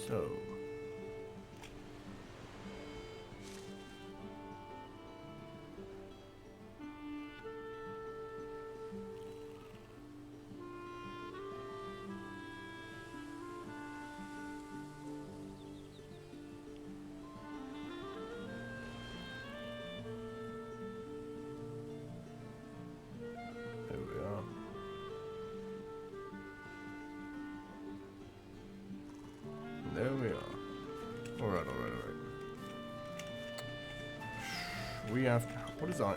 So. There we are. There we are. Alright. We have... What is our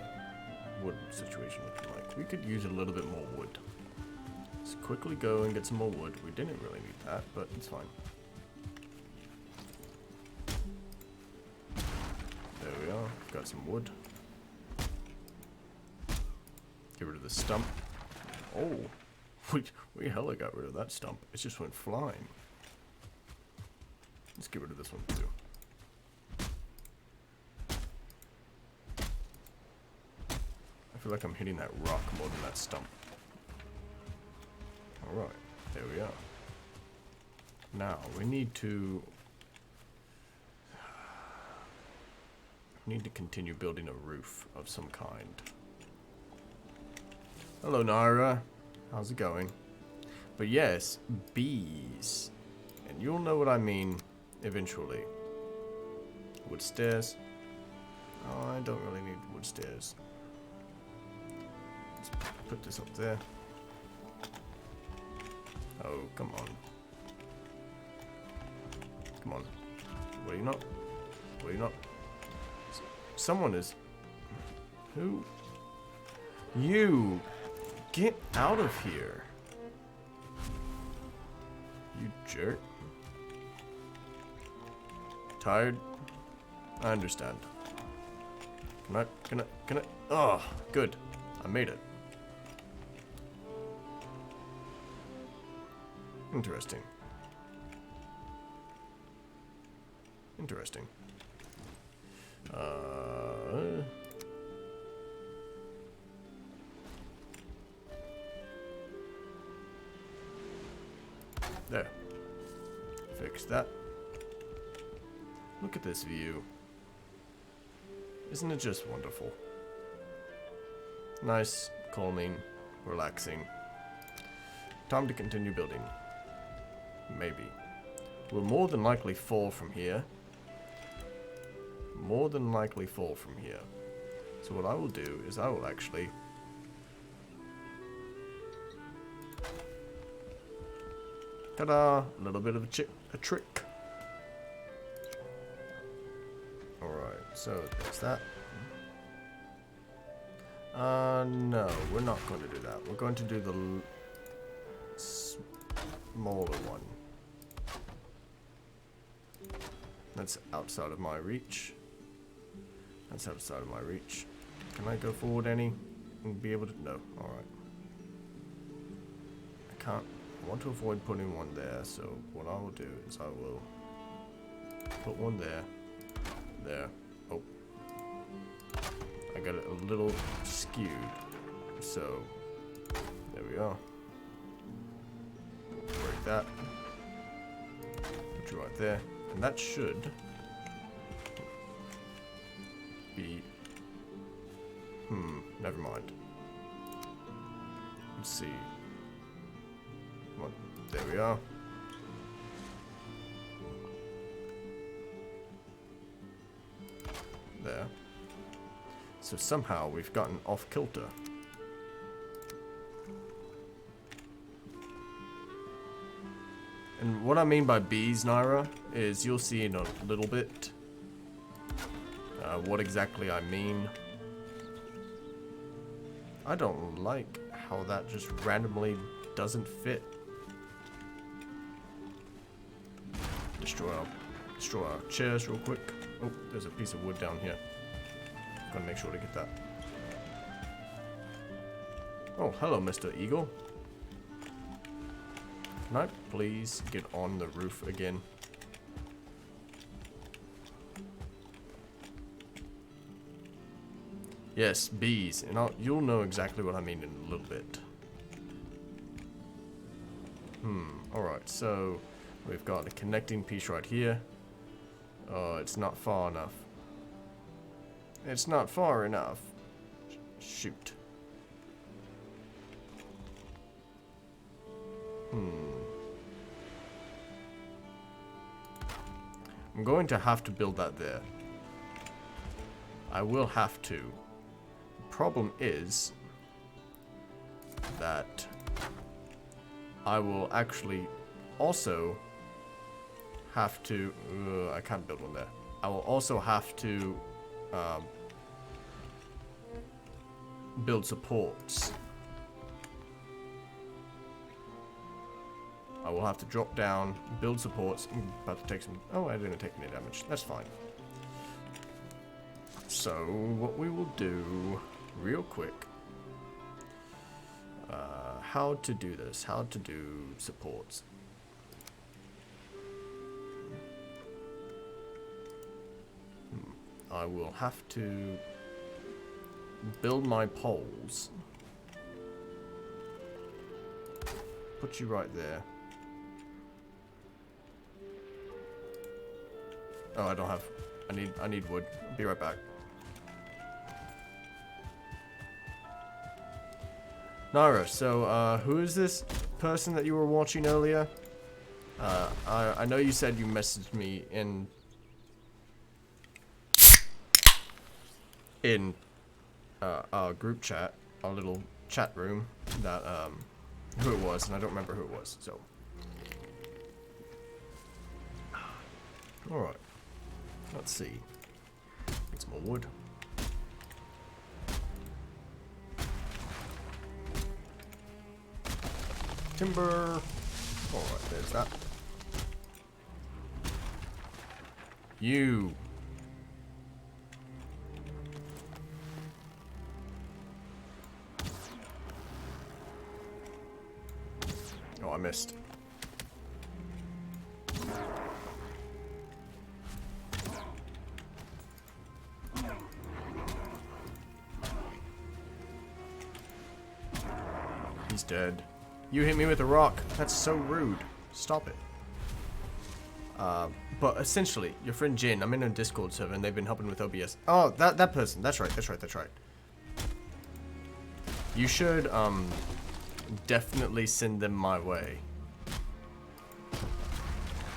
wood situation looking like? We could use a little bit more wood. Let's quickly go and get some more wood. We didn't really need that, but it's fine. There we are. Got some wood. Get rid of the stump. Oh, we hella got rid of that stump. It just went flying. Let's get rid of this one too. I feel like I'm hitting that rock more than that stump. Alright, there we are. Now, we need to continue building a roof of some kind. Hello, Naira. How's it going? But yes, bees. And you'll know what I mean eventually. Wood stairs. Oh, I don't really need wood stairs. Let's put this up there. Oh, come on. Come on. Will you not? Will you not? Someone is... Who? You! Get out of here! You jerk. Tired? I understand. Can I? Oh, good. I made it. Interesting. Interesting. There. Fix that. Look at this view. Isn't it just wonderful? Nice, calming, relaxing. Time to continue building. Maybe. We'll more than likely fall from here. More than likely fall from here. So what I will do is I will actually... Ta-da! A little bit of a trick. Alright, so there's that. No, we're not going to do that. We're going to do the smaller one. That's outside of my reach. That's outside of my reach. Can I go forward any and be able to? No. Alright. I can't. I want to avoid putting one there, so what I will do is I will put one there. There. Oh. I got it a little skewed. So, there we are. Break that. Put you right there. And that should be... never mind. Let's see. What? There we are. There. So somehow we've gotten off kilter. And what I mean by bees, Naira, is you'll see in a little bit what exactly I mean. I don't like how that just randomly doesn't fit. Destroy our chairs real quick. Oh, there's a piece of wood down here. Gotta make sure to get that. Oh, hello, Mr. Eagle. Can I please get on the roof again? Yes, bees. And you'll know exactly what I mean in a little bit. Alright, so We've got a connecting piece right here. Oh, it's not far enough. It's not far enough. Shoot. I'm going to have to build that there. I will have to. The problem is that I will actually also have to... I can't build one there. I will also have to build supports. I will have to drop down, build supports. I'm about to take some... Oh, I didn't take any damage. That's fine. So, what we will do, real quick, how to do this, how to do supports. I will have to build my poles. Put you right there. Oh, I don't have... I need wood. I'll be right back. Nara, so, who is this person that you were watching earlier? I know you said you messaged me in our group chat, our little chat room, that, who it was, and I don't remember who it was, so. Alright. Let's see. Get some more wood. Timber. Alright, there's that. You. Oh, I missed. He's dead. You hit me with a rock. That's so rude. Stop it. But essentially, your friend Jin, I'm in a Discord server and they've been helping with OBS. Oh, that person. That's right. You should, definitely send them my way.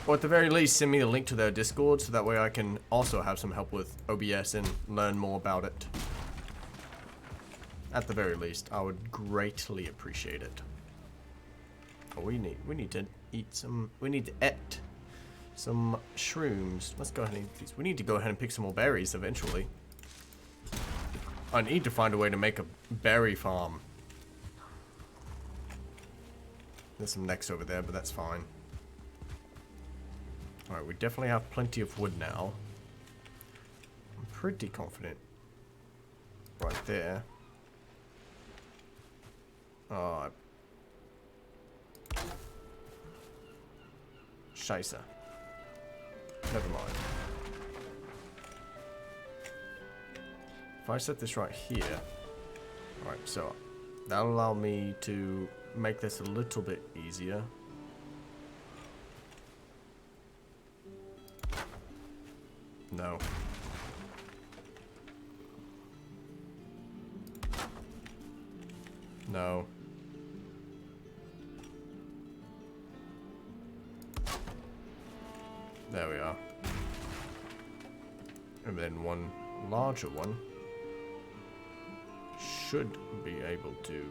Or at the very least, send me a link to their Discord so that way I can also have some help with OBS and learn more about it. At the very least, I would greatly appreciate it. Oh, we need to eat some... We need to eat some shrooms. Let's go ahead and eat these. We need to go ahead and pick some more berries eventually. I need to find a way to make a berry farm. There's some necks over there, but that's fine. Alright, we definitely have plenty of wood now. I'm pretty confident. Right there. Oh, Scheisse. Never mind. If I set this right here... Alright, so that'll allow me to make this a little bit easier. No. No. There we are. And then one larger one should be able to...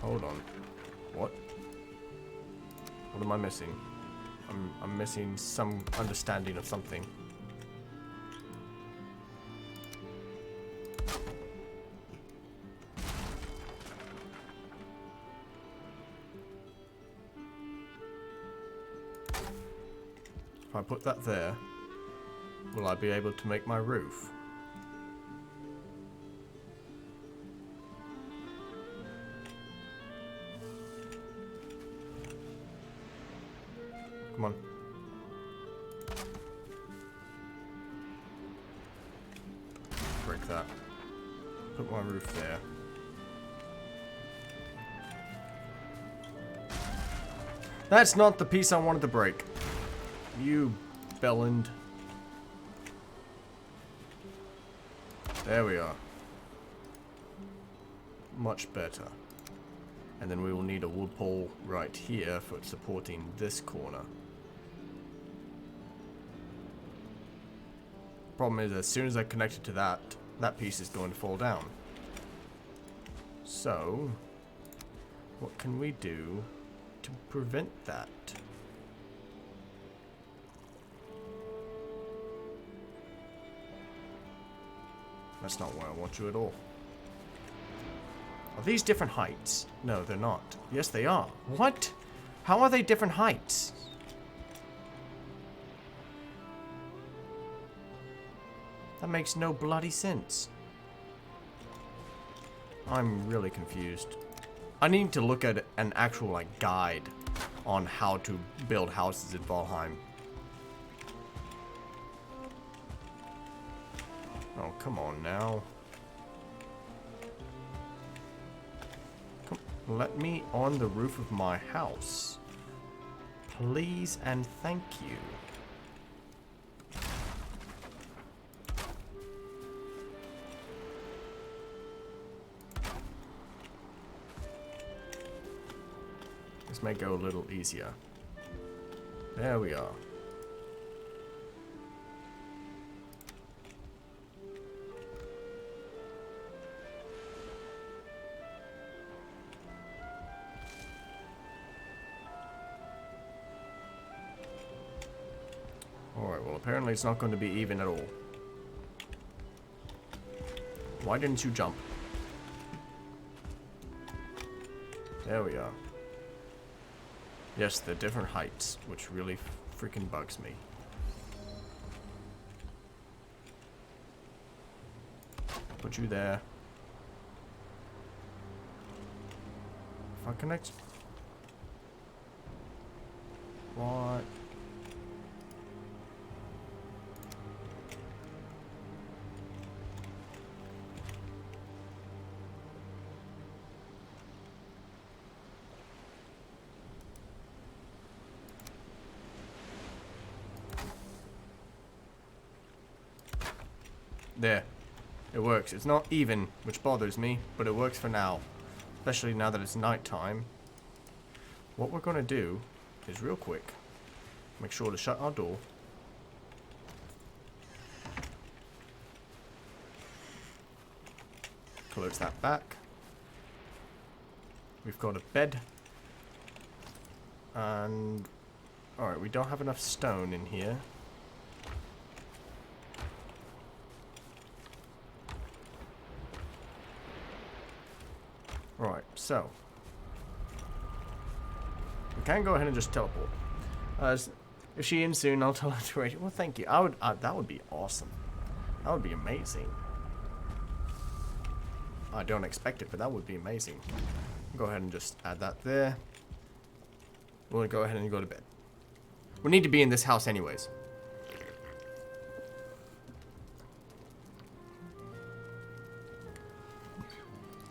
Hold on. What? What am I missing? I'm missing some understanding of something. If I put that there, will I be able to make my roof? Come on. that. Put my roof there. That's not the piece I wanted to break. You bellend. There we are. Much better. And then we will need a wood pole right here for supporting this corner. Problem is, as soon as I connect it to that, that piece is going to fall down. So, what can we do to prevent that? That's not where I want you at all. Are these different heights? No, they're not. Yes, they are. What? How are they different heights? That makes no bloody sense. I'm really confused. I need to look at an actual, like, guide on how to build houses in Valheim. Oh, come on now. Come, let me on the roof of my house. Please and thank you. This may go a little easier. There we are. Alright, well apparently it's not going to be even at all. Why didn't you jump? There we are. Yes, they're different heights, which really freaking bugs me. Put you there. If I connect... What? There. It works. It's not even, which bothers me, but it works for now. Especially now that it's nighttime. What we're going to do is real quick, make sure to shut our door. Close that back. We've got a bed. And... Alright, we don't have enough stone in here. Right, so we can go ahead and just teleport. If she in soon, I'll tell her to rate. Well, thank you. I would. That would be awesome. That would be amazing. I don't expect it, but that would be amazing. Go ahead and just add that there. We'll go ahead and go to bed. We need to be in this house anyways.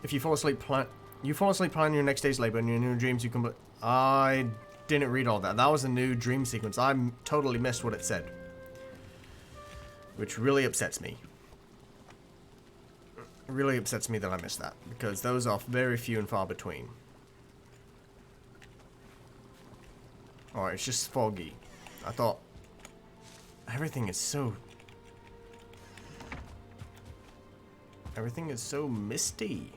If you fall asleep, planning your next day's labor and your new dreams you complete. I didn't read all that. That was a new dream sequence. I totally missed what it said. Which really upsets me. It really upsets me that I missed that. Because those are very few and far between. Alright, it's just foggy. I thought... Everything is so misty.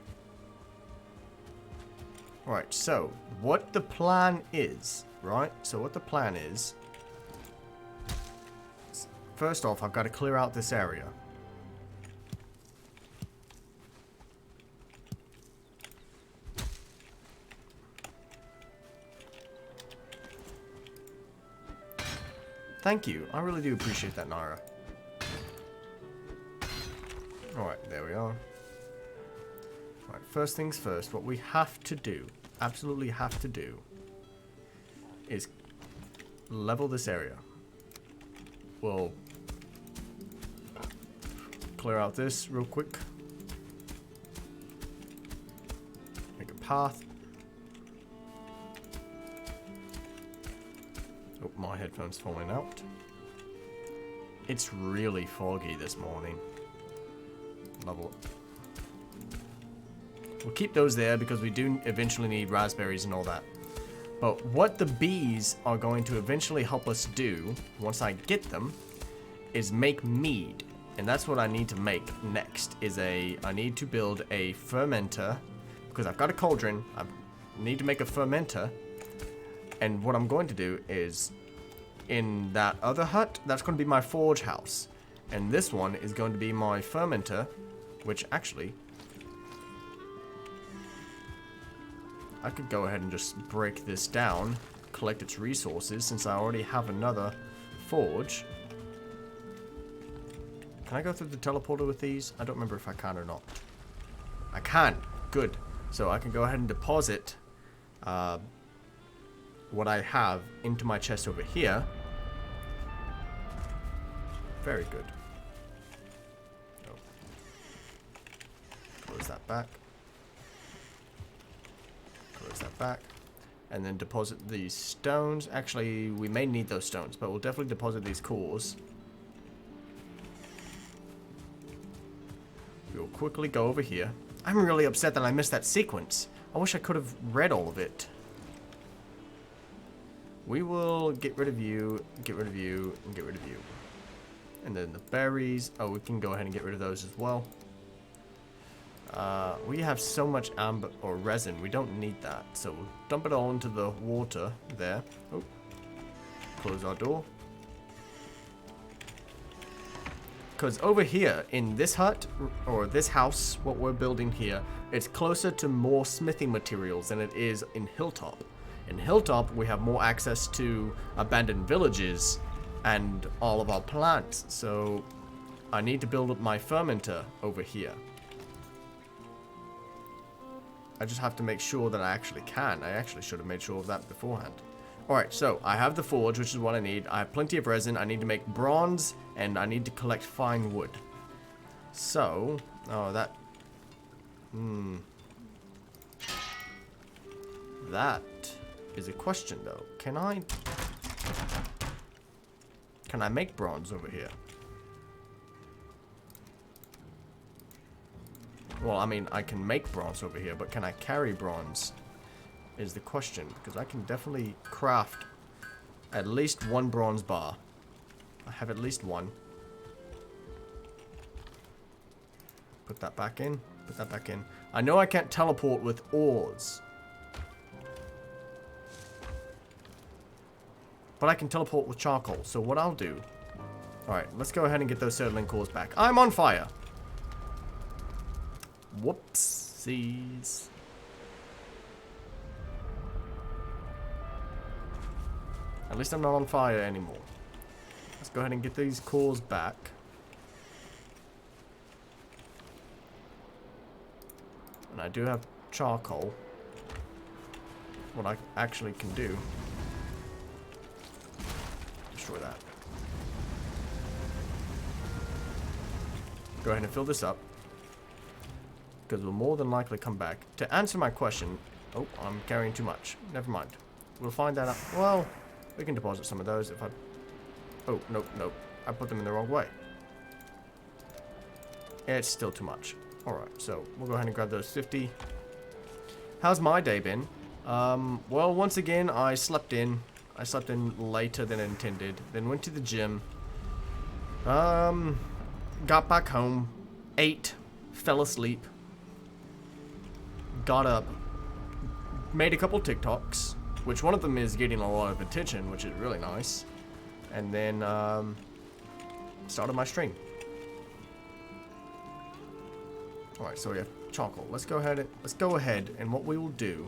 Right, so, what the plan is, right? So what the plan is... First off, I've got to clear out this area. Thank you. I really do appreciate that, Naira. Alright, there we are. Right, first things first, what we have to do, absolutely have to do, is level this area. Well, clear out this real quick. Make a path. Oh, my headphone's falling out. It's really foggy this morning. Level. We'll keep those there because we do eventually need raspberries and all that. But what the bees are going to eventually help us do, once I get them, is make mead. And that's what I need to make next, I need to build a fermenter, because I've got a cauldron, I need to make a fermenter. And what I'm going to do is, in that other hut, that's going to be my forge house. And this one is going to be my fermenter, which actually, I could go ahead and just break this down, collect its resources, since I already have another forge. Can I go through the teleporter with these? I don't remember if I can or not. I can. Good. So I can go ahead and deposit what I have into my chest over here. Very good. Oh. Close that back. Close that back. And then deposit these stones. Actually, we may need those stones, but we'll definitely deposit these cores. We'll quickly go over here. I'm really upset that I missed that sequence. I wish I could have read all of it. We will get rid of you, get rid of you, and get rid of you. And then the berries. Oh, we can go ahead and get rid of those as well. We have so much amber or resin. We don't need that. So we'll dump it all into the water there. Oh, close our door. Because over here in this hut, or this house, what we're building here, it's closer to more smithing materials than it is in Hilltop. In Hilltop, we have more access to abandoned villages and all of our plants. So I need to build up my fermenter over here. I just have to make sure that I actually can. I actually should have made sure of that beforehand. Alright, so I have the forge, which is what I need. I have plenty of resin. I need to make bronze, and I need to collect fine wood. So, oh, that... That is a question, though. Can I make bronze over here? Well, I mean, I can make bronze over here, but can I carry bronze? Is the question, because I can definitely craft at least one bronze bar. I have at least one. Put that back in. Put that back in. I know I can't teleport with ores. But I can teleport with charcoal. So what I'll do... Alright, let's go ahead and get those settling cores back. I'm on fire! Whoopsies. At least I'm not on fire anymore. Let's go ahead and get these cores back. And I do have charcoal. What I actually can do. Destroy that. Go ahead and fill this up. Because we'll more than likely come back. To answer my question... Oh, I'm carrying too much. Never mind. We'll find that out. Well... We can deposit some of those if I... Oh, nope, nope. I put them in the wrong way. It's still too much. Alright, so we'll go ahead and grab those 50. How's my day been? Well, once again, I slept in. I slept in later than intended. Then went to the gym. Got back home. Ate. Fell asleep. Got up. Made a couple TikToks. Which one of them is getting a lot of attention, which is really nice. And then, started my stream. Alright, so we have charcoal. Let's go ahead and what we will do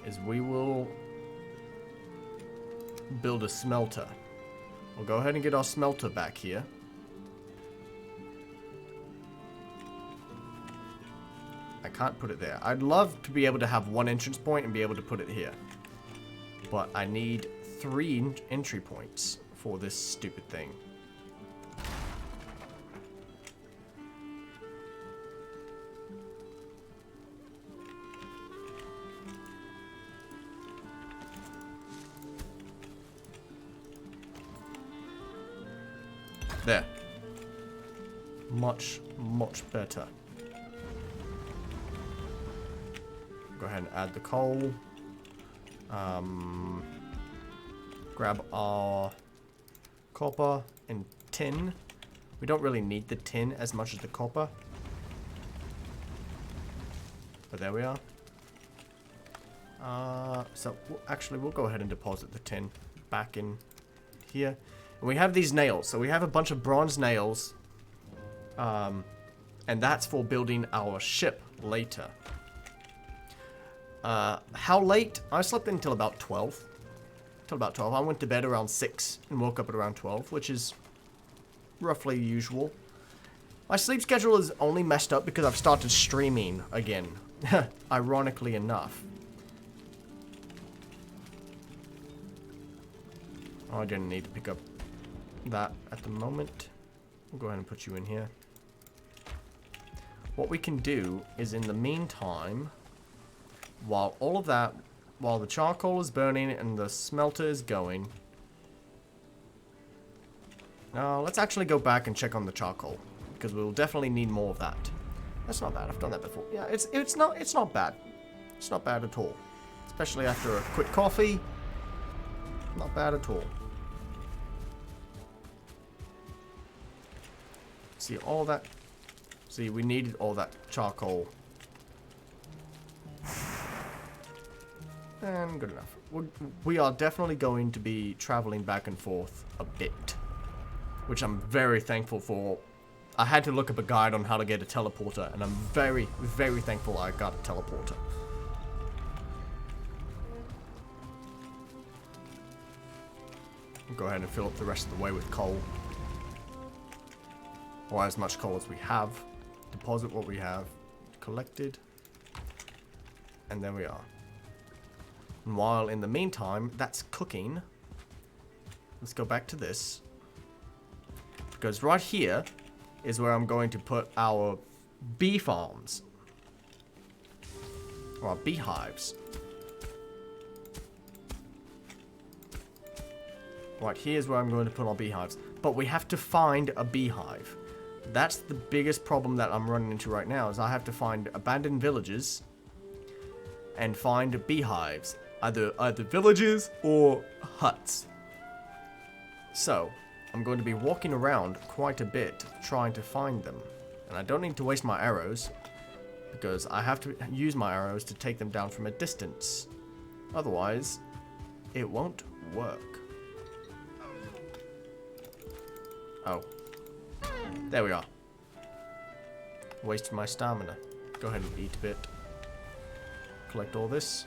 is we will build a smelter. We'll go ahead and get our smelter back here. I can't put it there. I'd love to be able to have one entrance point and be able to put it here. But I need 3 entry points for this stupid thing. There. Much, much better. Go ahead and add the coal. Grab our copper and tin. We don't really need the tin as much as the copper. But there we are. So actually we'll go ahead and deposit the tin back in here. And we have these nails. So we have a bunch of bronze nails. And that's for building our ship later. How late? I slept until about 12. Till about 12. I went to bed around 6 and woke up at around 12, which is roughly usual. My sleep schedule is only messed up because I've started streaming again. Ironically enough. Oh, I didn't need to pick up that at the moment. We'll go ahead and put you in here. What we can do is in the meantime, while the charcoal is burning and the smelter is going. Now, let's actually go back and check on the charcoal, because we'll definitely need more of that. That's not bad. I've done that before. Yeah, it's not bad. It's not bad at all. Especially after a quick coffee. Not bad at all. See all that. See, we needed all that charcoal. And good enough. We are definitely going to be traveling back and forth a bit, which I'm very thankful for. I had to look up a guide on how to get a teleporter, and I'm very, very thankful I got a teleporter. We'll go ahead and fill up the rest of the way with coal. Or as much coal as we have. Deposit what we have collected. And there we are. And while in the meantime, that's cooking. Let's go back to this. Because right here is where I'm going to put our bee farms. Or our beehives. Right here is where I'm going to put our beehives. But we have to find a beehive. That's the biggest problem that I'm running into right now, is I have to find abandoned villages and find beehives. Either villages or huts. So, I'm going to be walking around quite a bit trying to find them. And I don't need to waste my arrows, because I have to use my arrows to take them down from a distance. Otherwise, it won't work. Oh. There we are. Wasted my stamina. Go ahead and eat a bit. Collect all this.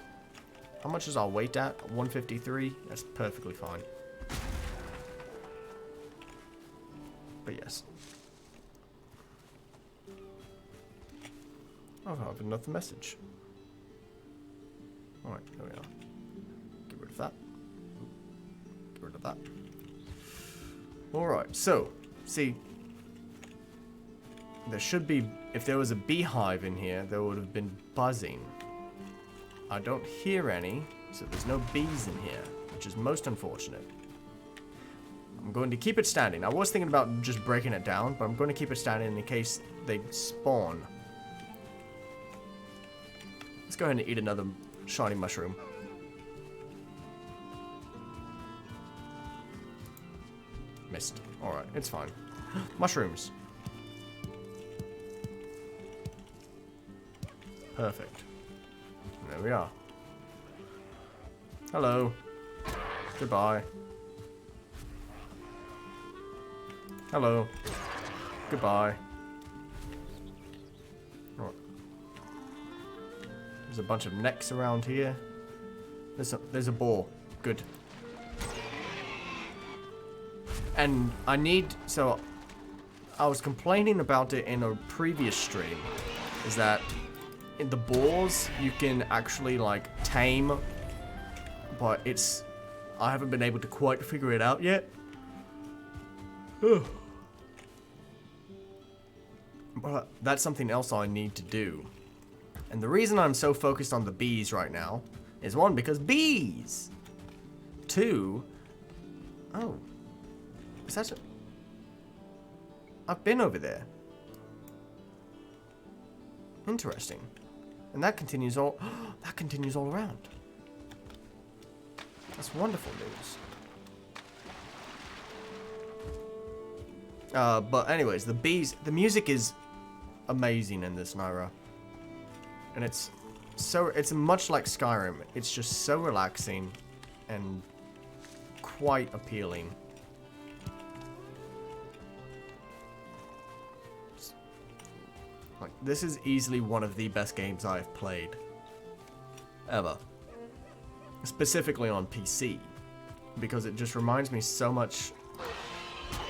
How much is our weight at? 153? That's perfectly fine. But yes. Oh, I have another message. Alright, there we are. Get rid of that. Get rid of that. Alright, so, see, there should be, if there was a beehive in here, there would have been buzzing. I don't hear any, so there's no bees in here, which is most unfortunate. I'm going to keep it standing. I was thinking about just breaking it down, but I'm going to keep it standing in case they spawn. Let's go ahead and eat another shiny mushroom. Missed. Alright, it's fine. Mushrooms. Perfect. There we are. Hello. Goodbye. Hello. Goodbye. Right. There's a bunch of necks around here. There's a boar. Good. And I need... So, I was complaining about it in a previous stream. Is that... in the boars, you can actually, like, tame, but it's... I haven't been able to quite figure it out yet. But that's something else I need to do. And the reason I'm so focused on the bees right now is, one, because bees! Two... Oh. Is that... I've been over there. Interesting. And that continues all that continues all around. That's wonderful news. But anyways, the music is amazing in this Naira. And it's much like Skyrim. It's just so relaxing and quite appealing. Like, this is easily one of the best games I've played ever. Specifically on PC, because it just reminds me so much.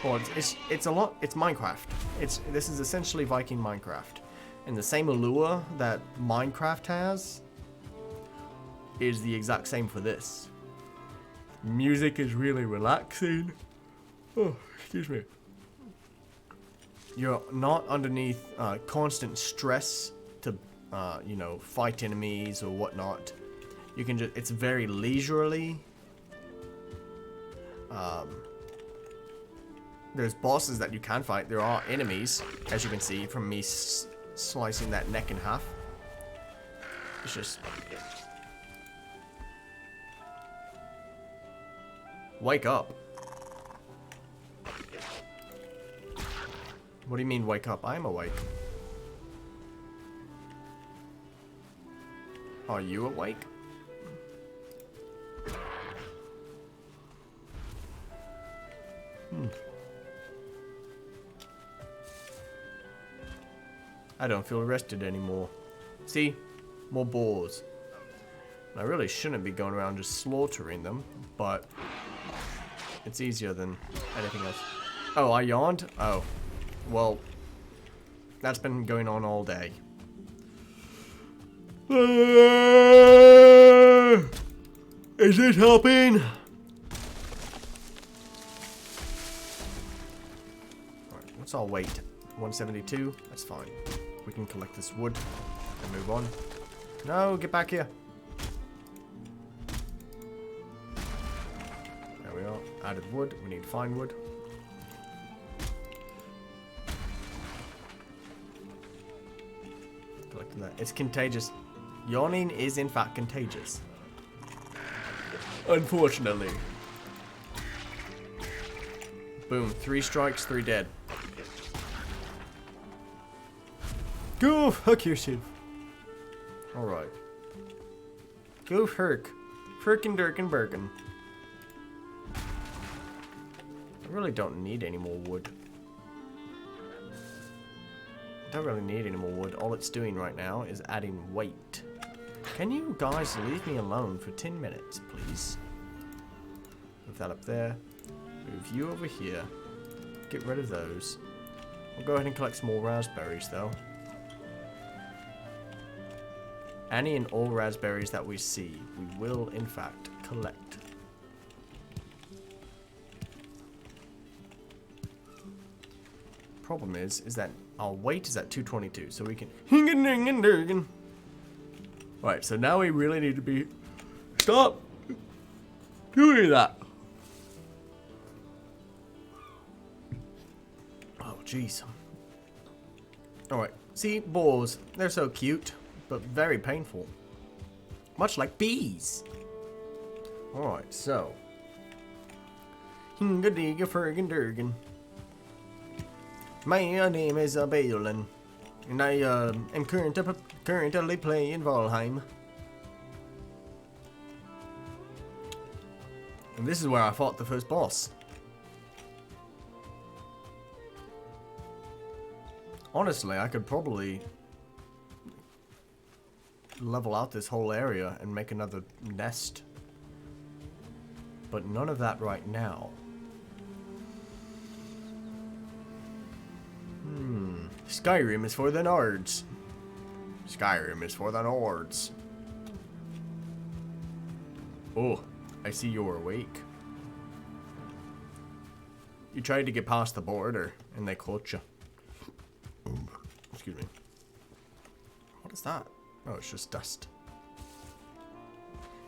Well, it's Minecraft. This is essentially Viking Minecraft, and the same allure that Minecraft has is the exact same for this. Music is really relaxing. Oh, excuse me. You're not underneath constant stress to, you know, fight enemies or whatnot. You can just, it's very leisurely. There's bosses that you can fight. There are enemies, as you can see from me slicing that neck in half. It's just... Wake up. What do you mean wake up? I'm awake. Are you awake? I don't feel rested anymore. See? More boars. I really shouldn't be going around just slaughtering them, but it's easier than anything else. Oh, I yawned? Oh. Well, that's been going on all day. Is it helping? Alright, let's all wait. 172, that's fine. We can collect this wood and move on. No, get back here. There we are. Added wood. We need fine wood. Collecting that. It's contagious. Yawning is in fact contagious. Unfortunately. Boom. 3 strikes, 3 dead. Go fuck yourself. Alright. Go herk. Firkin Durkin Birkin. I really don't need any more wood. I don't really need any more wood. All it's doing right now is adding weight. Can you guys leave me alone for 10 minutes, please? Move that up there. Move you over here. Get rid of those. I'll go ahead and collect some more raspberries, though. Any and all raspberries that we see, we will, in fact, collect. Problem is that our weight is at 222, so we can... Right, so now we really need to be... Stop doing that! Oh, jeez. Alright, see, boars. They're so cute, but very painful. Much like bees. Alright, so... Hingadiga Fergan Durgan. My name is Balin, and I am currently playing Valheim. And this is where I fought the first boss. Honestly, I could probably level out this whole area and make another nest. But none of that right now. Skyrim is for the nerds. Skyrim is for the nerds. Oh, I see you're awake. You tried to get past the border, and they caught you. Excuse me. What is that? Oh, it's just dust.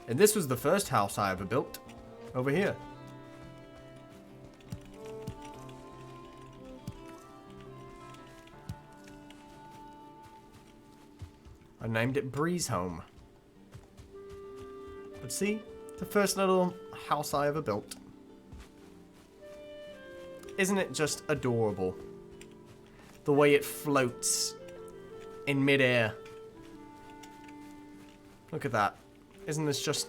And this was the first house I ever built. Over here. I named it Breeze Home. But see, the first little house I ever built. Isn't it just adorable? The way it floats in midair. Look at that. Isn't this just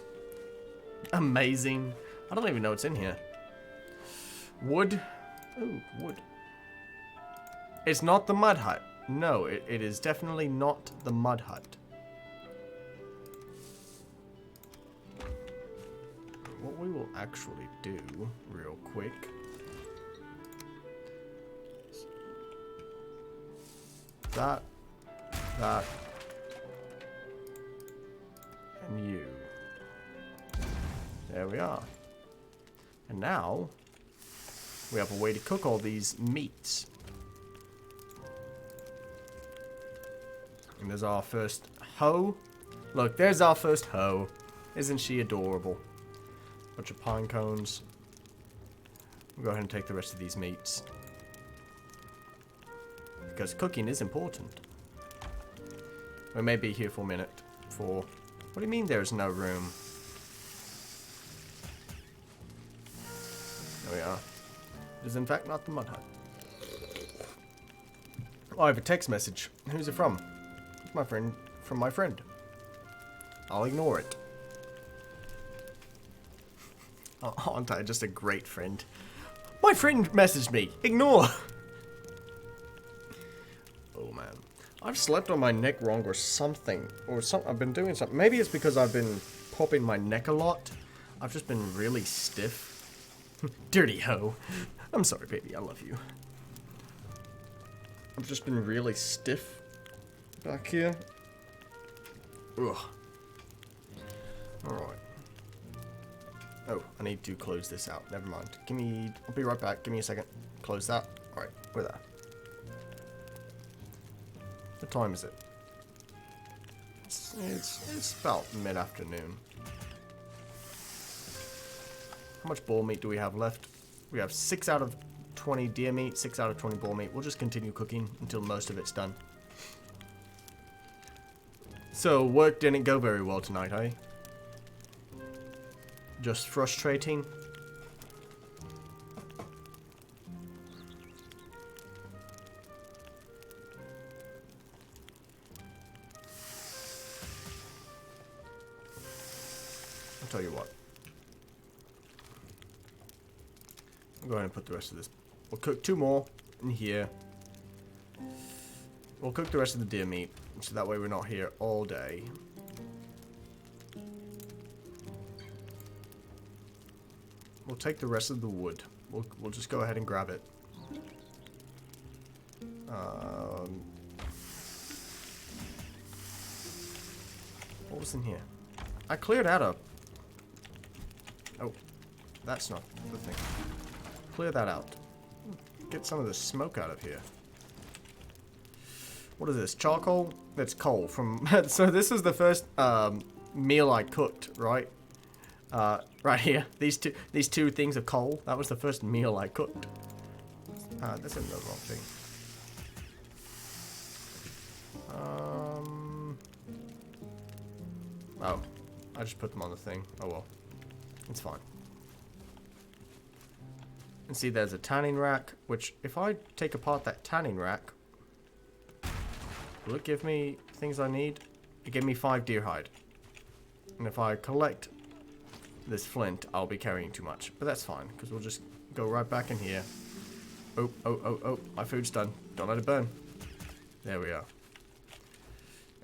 amazing? I don't even know what's in here. Wood. Ooh, wood. It's not the mud hut. No, it is definitely not the mud hut. What we will actually do real quick. That. And you. There we are. And now, we have a way to cook all these meats. And there's our first hoe. Look, there's our first hoe. Isn't she adorable? Bunch of pine cones. We'll go ahead and take the rest of these meats. Because cooking is important. We may be here for a minute. What do you mean there's no room? There we are. It is in fact not the mud hut. Oh, I have a text message. Who's it from? It's my friend. From my friend. I'll ignore it. Oh, aren't I just a great friend? My friend messaged me. Ignore. Oh man. I've slept on my neck wrong or something. I've been doing something. Maybe it's because I've been popping my neck a lot. I've just been really stiff. Dirty hoe. I'm sorry, baby. I love you. I've just been really stiff back here. Ugh. Alright. Oh, I need to close this out. Never mind. I'll be right back. Give me a second. Close that. Alright, we're there. What time is it? It's about mid-afternoon. How much boar meat do we have left? We have 6 out of 20 deer meat, 6 out of 20 boar meat. We'll just continue cooking until most of it's done. So, work didn't go very well tonight, eh? Just frustrating. I'll tell you what. I'll go ahead and put the rest of this. We'll cook 2 more in here. We'll cook the rest of the deer meat, so that way we're not here all day. We'll take the rest of the wood. We'll just go ahead and grab it. What was in here? I cleared out a... Oh, that's not the thing. Clear that out. Get some of the smoke out of here. What is this? Charcoal? That's coal from... So this is the first meal I cooked, right? Right here. These two things of coal. That was the first meal I cooked. This isn't the wrong thing. Oh. I just put them on the thing. Oh well. It's fine. And see, there's a tanning rack, which if I take apart that tanning rack, will it give me things I need? It gave me 5 deer hide. And if I collect this flint, I'll be carrying too much. But that's fine, because we'll just go right back in here. Oh, my food's done. Don't let it burn. There we are.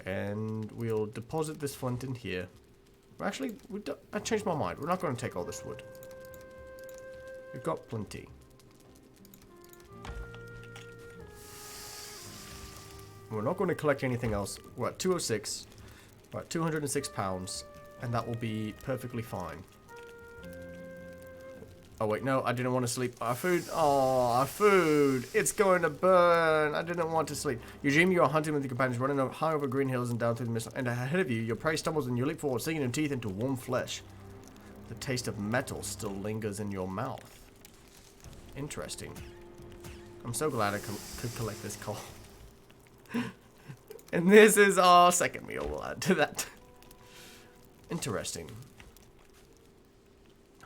And we'll deposit this flint in here. Actually, I changed my mind. We're not going to take all this wood. We've got plenty. We're not going to collect anything else. We're at 206. We're at 206 pounds. And that will be perfectly fine. Oh wait, no, I didn't want to sleep. Our food, oh, our food. It's going to burn. I didn't want to sleep. You dream you are hunting with your companions, running high over green hills and down through the mist. And ahead of you, your prey stumbles and you leap forward, sinking your teeth into warm flesh. The taste of metal still lingers in your mouth. Interesting. I'm so glad I could collect this coal. And this is our second meal we'll add to that. Interesting.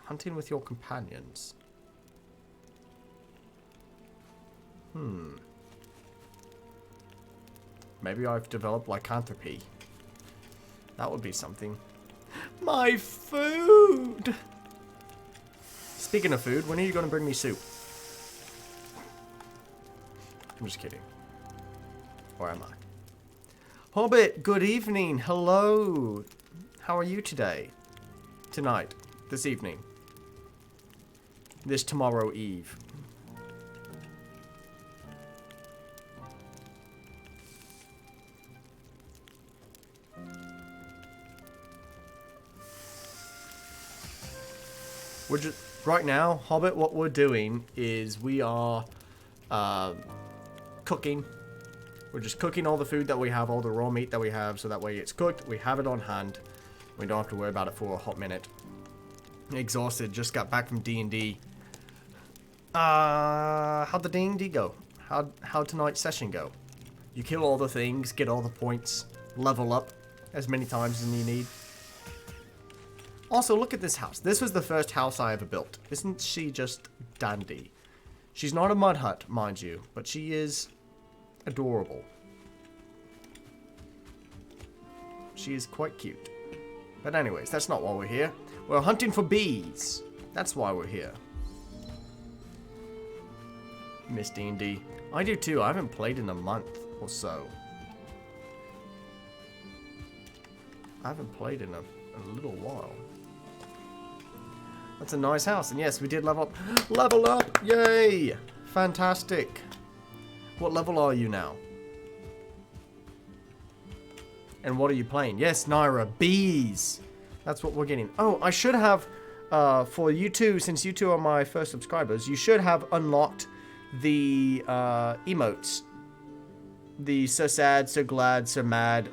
Hunting with your companions. Maybe I've developed lycanthropy. That would be something. My food! Speaking of food, when are you going to bring me soup? I'm just kidding. Or am I? Hobbit, good evening. Hello. How are you today? Tonight. This evening. This tomorrow eve. We're just, right now, Hobbit, what we're doing is we are cooking. We're just cooking all the food that we have, all the raw meat that we have, so that way it's cooked, we have it on hand. We don't have to worry about it for a hot minute. Exhausted, just got back from D&D. How'd the D&D go? How'd tonight's session go? You kill all the things, get all the points, level up as many times as you need. Also, look at this house. This was the first house I ever built. Isn't she just dandy? She's not a mud hut, mind you, but she is adorable. She is quite cute. But anyways, that's not why we're here. We're hunting for bees. That's why we're here. Miss D&D. I do too. I haven't played in a month or so. I haven't played in a little while. That's a nice house. And yes, we did level up. Level up! Yay! Fantastic. What level are you now? And what are you playing? Yes, Naira, bees. That's what we're getting. Oh, I should have, for you two, since you two are my first subscribers, you should have unlocked the emotes. The so sad, so glad, so mad,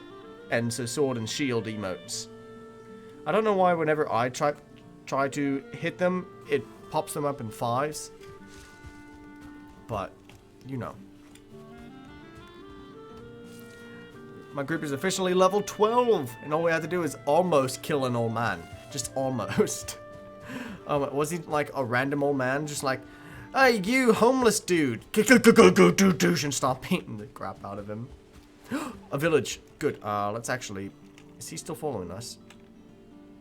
and so sword and shield emotes. I don't know why whenever I try to hit them, it pops them up in 5s. But, you know. My group is officially level 12, and all we have to do is almost kill an old man. Just almost. Was he like a random old man? Just like, hey, you homeless dude. And start beating the crap out of him. A village. Good. Let's actually... Is he still following us?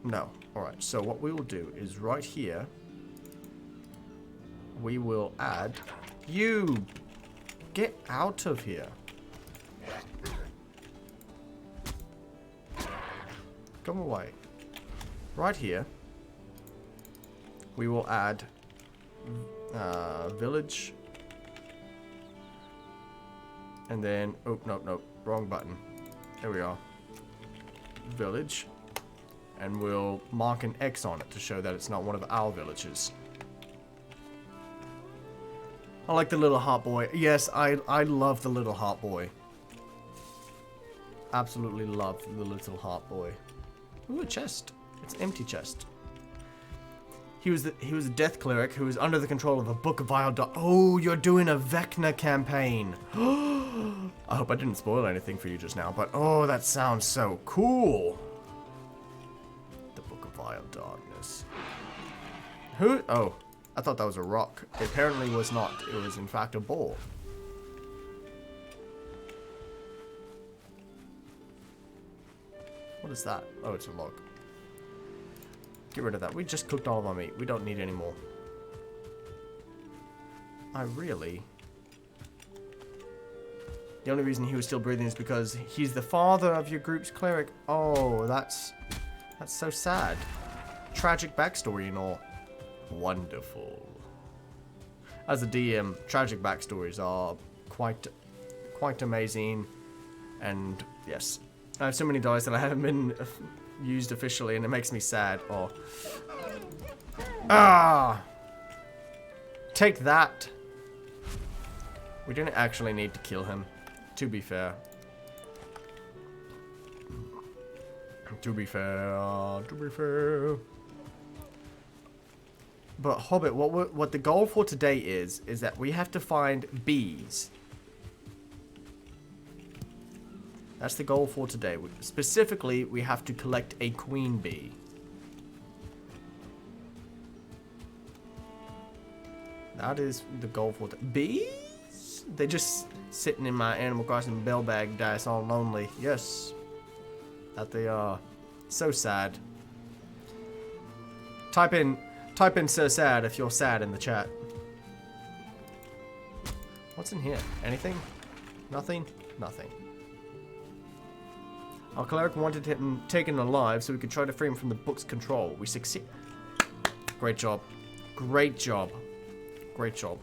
No. Alright, so what we will do is right here, we will add... You! Get out of here. Come away. Right here, we will add village. And then, oh, no, wrong button. There we are. Village. And we'll mark an X on it to show that it's not one of our villages. I like the little heart boy. Yes, I love the little heart boy. Absolutely love the little heart boy. Ooh, a chest. It's an empty chest. He was a death cleric who was under the control of a book of vile dark. Oh, you're doing a Vecna campaign. I hope I didn't spoil anything for you just now, but oh, that sounds so cool. The book of vile darkness. Who? Oh, I thought that was a rock. It apparently was not. It was in fact a bowl. What is that? Oh, it's a log. Get rid of that. We just cooked all of our meat. We don't need any more. I really... The only reason he was still breathing is because he's the father of your group's cleric. Oh, that's so sad. Tragic backstory and all. Wonderful. As a DM, tragic backstories are quite amazing. And yes, I have so many dice that I haven't been used officially, and it makes me sad. Oh. Ah! Take that. We didn't actually need to kill him, to be fair. To be fair. But Hobbit, what the goal for today is that we have to find bees. That's the goal for today. Specifically, we have to collect a queen bee. That is the goal for bees? They're just sitting in my Animal Crossing bell bag dice all lonely. Yes. That they are. So sad. Type in so sad if you're sad in the chat. What's in here? Anything? Nothing? Nothing. Our cleric wanted him taken alive so we could try to free him from the book's control. We succeed. Great job. Great job. Great job.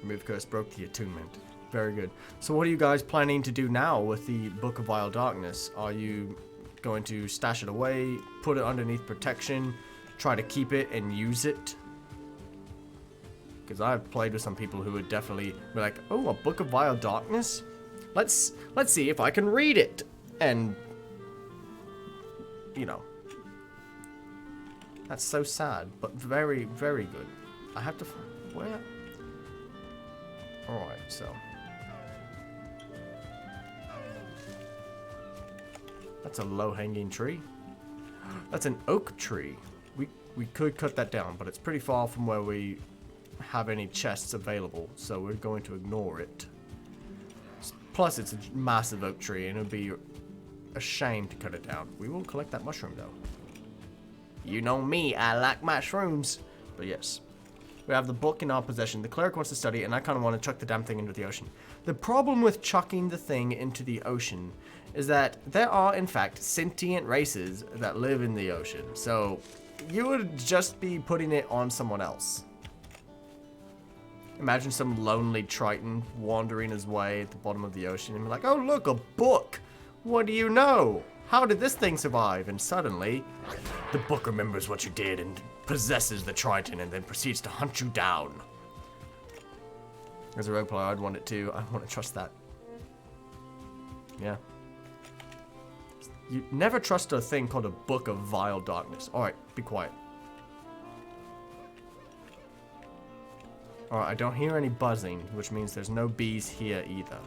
Remove curse, broke the attunement. Very good. So what are you guys planning to do now with the Book of Vile Darkness? Are you going to stash it away, put it underneath protection, try to keep it and use it? Because I've played with some people who would definitely be like, oh, a Book of Vile Darkness? Let's see if I can read it. And, you know, that's so sad, but very, very good. I have to find, where? Alright, so. That's a low-hanging tree. That's an oak tree. We could cut that down, but it's pretty far from where we have any chests available, so we're going to ignore it. Plus, it's a massive oak tree, and it would be a shame to cut it down. We will collect that mushroom, though. You know me, I like mushrooms. But yes, we have the book in our possession. The cleric wants to study, and I kind of want to chuck the damn thing into the ocean. The problem with chucking the thing into the ocean is that there are, in fact, sentient races that live in the ocean. So you would just be putting it on someone else. Imagine some lonely Triton wandering his way at the bottom of the ocean and be like, oh, look, a book. What do you know? How did this thing survive? And suddenly, the book remembers what you did and possesses the Triton and then proceeds to hunt you down. As a rogue player, I'd want it too. I want to trust that. Yeah. You never trust a thing called a Book of Vile Darkness. Alright, be quiet. Alright, I don't hear any buzzing, which means there's no bees here either.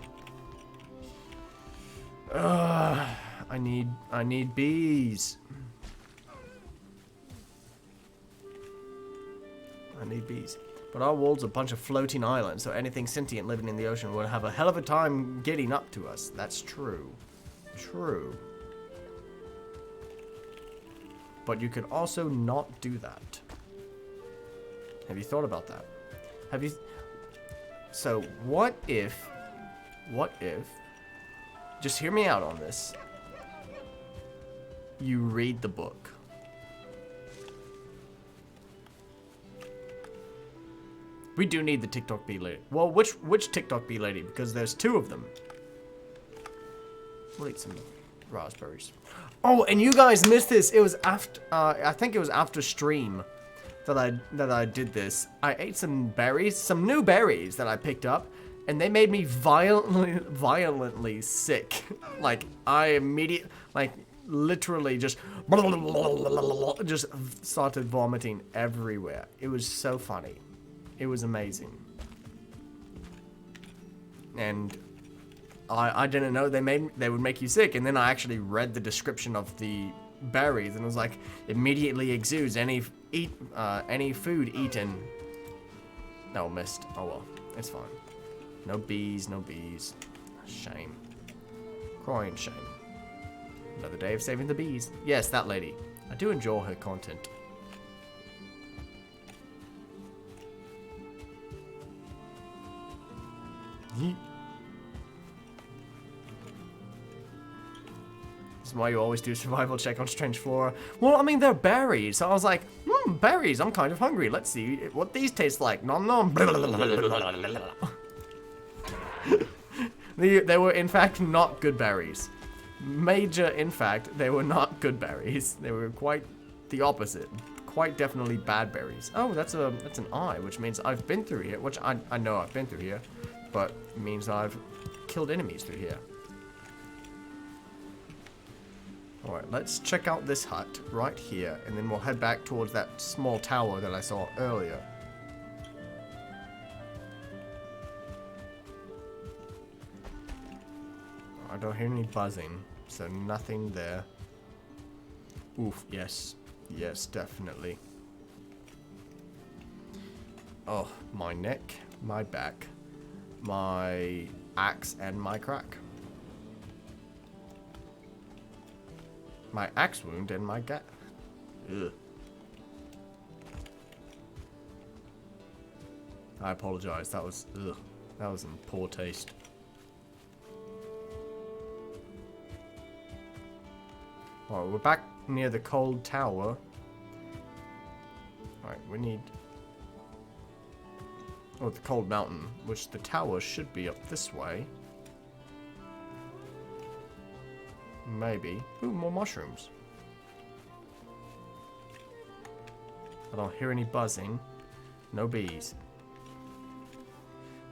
I need bees. I need bees. But our world's a bunch of floating islands, so anything sentient living in the ocean would have a hell of a time getting up to us. That's true. True. But you could also not do that. Have you thought about that? Have you... So, what if... Just hear me out on this. You read the book. We do need the TikTok bee lady. Well, which TikTok bee lady? Because there's two of them. We'll eat some raspberries. Oh, and you guys missed this. It was after. I think it was after stream that I did this. I ate some berries, some new berries that I picked up, and they made me violently sick. Like I literally just started vomiting everywhere. It was so funny. It was amazing. And I didn't know they would make you sick, and then I actually read the description of the berries, and it was like immediately exudes any food eaten. No, missed. Oh well, it's fine. No bees, no bees. Shame. Crying shame. Another day of saving the bees. Yes, that lady. I do enjoy her content. Yeet. This is why you always do survival check on strange flora. Well, I mean, they're berries. So I was like, berries, I'm kind of hungry. Let's see what these taste like. Nom nom. They were, in fact, not good berries. In fact, they were not good berries. They were quite the opposite. Quite definitely bad berries. Oh, that's an eye, which means I've been through here. Which I know I've been through here. But it means I've killed enemies through here. Alright, let's check out this hut right here, and then we'll head back towards that small tower that I saw earlier. I don't hear any buzzing, so nothing there. Oof, yes. Yes, definitely. Oh, my neck, my back, my axe, and my crack. My axe wound and my gut. Ugh. I apologize. That was ugh. That was in poor taste. Alright, we're back near the cold tower. Alright, we need... Oh, the cold mountain, which the tower should be up this way. Maybe. Ooh, more mushrooms. I don't hear any buzzing. No bees.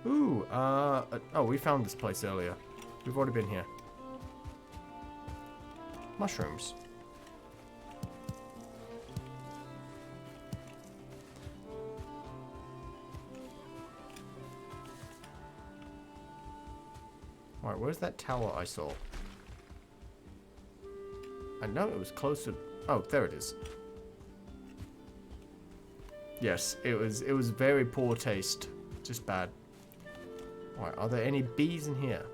Ooh, oh, we found this place earlier. We've already been here. Mushrooms. Alright, where's that tower I saw? I know it was close to... Oh, there it is. Yes, it was very poor taste. Just bad. Alright, are there any bees in here?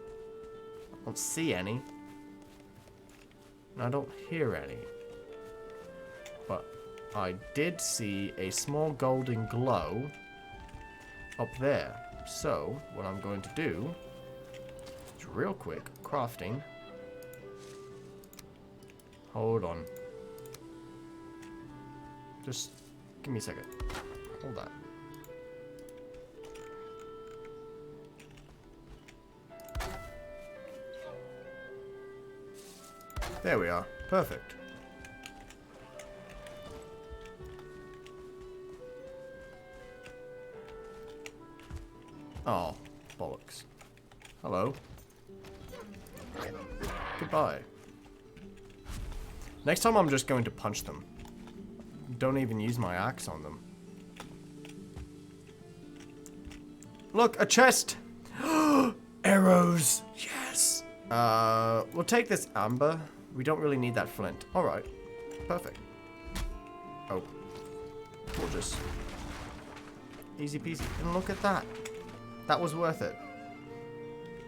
I don't see any. And I don't hear any. But I did see a small golden glow up there. So, what I'm going to do is real quick, crafting. Hold on. Just give me a second. Hold that. There we are. Perfect. Oh, bollocks. Hello. Goodbye. Next time I'm just going to punch them. Don't even use my axe on them. Look, a chest! Arrows! Yes! We'll take this amber. We don't really need that flint. Alright. Perfect. Oh. Gorgeous. Easy peasy. And look at that. That was worth it.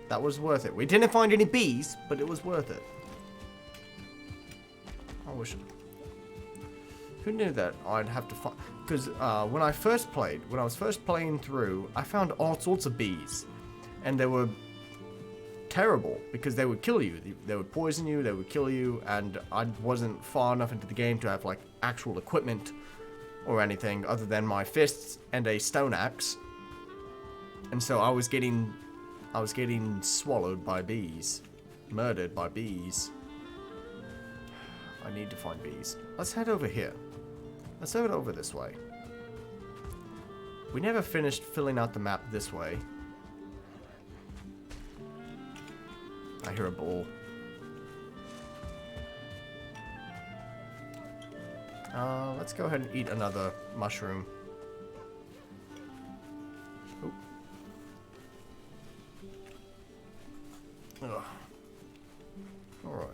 That was worth it. We didn't find any bees, but it was worth it. I wish... Who knew that I'd have to find... Because when I was first playing through, I found all sorts of bees. And they were terrible, because they would kill you. They would poison you, they would kill you, and I wasn't far enough into the game to have, like, actual equipment or anything other than my fists and a stone axe. And so I was getting swallowed by bees. Murdered by bees. I need to find bees. Let's head over here. Let's head over this way. We never finished filling out the map this way. I hear a bull. Let's go ahead and eat another mushroom. Oop. Ugh. Alright.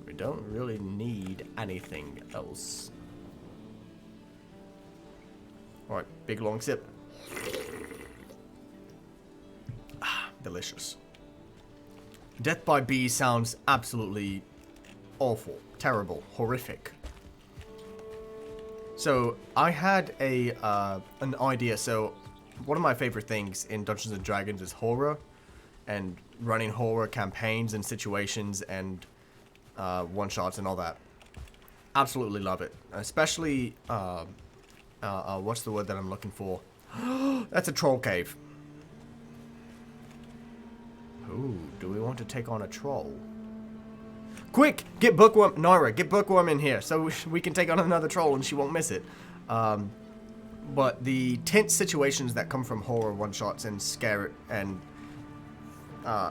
We don't really need anything else. Alright, big long sip. Ah, delicious. Death by bees sounds absolutely awful, terrible, horrific. So I had an idea. So one of my favorite things in Dungeons and Dragons is horror, and running horror campaigns and situations and one-shots and all that. Absolutely love it. Especially what's the word that I'm looking for? That's a troll cave. Ooh, do we want to take on a troll? Quick! Get Bookworm... Naira, get Bookworm in here so we can take on another troll and she won't miss it. But the tense situations that come from horror one-shots and scare and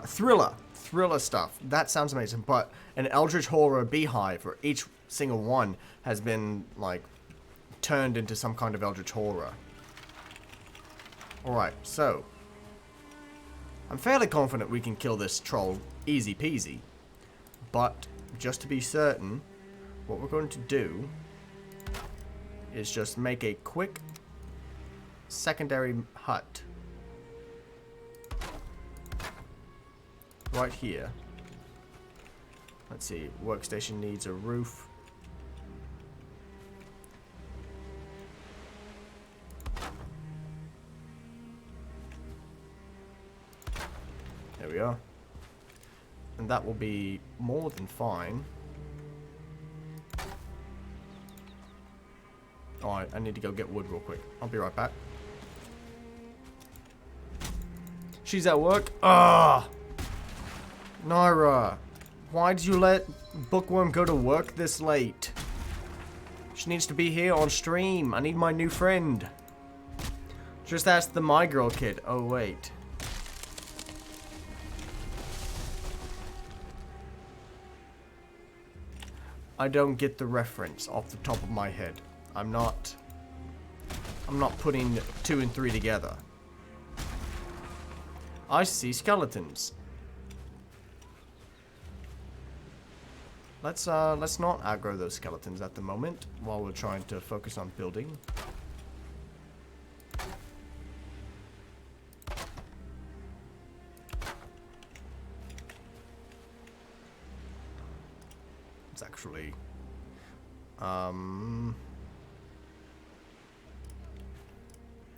thriller stuff, that sounds amazing. But an Eldritch Horror beehive for each single one has been, like, turned into some kind of Eldritch Horror. Alright, so. I'm fairly confident we can kill this troll easy peasy. But, just to be certain, what we're going to do is just make a quick secondary hut. Right here. Let's see, workstation needs a roof. There we are. And that will be more than fine. Alright, I need to go get wood real quick. I'll be right back. She's at work. Ah! Naira, why did you let Bookworm go to work this late? She needs to be here on stream. I need my new friend. Just ask the My Girl kid. Oh, wait. I don't get the reference off the top of my head. I'm not putting 2 and 3 together. I see skeletons. Let's not aggro those skeletons at the moment while we're trying to focus on building. It's actually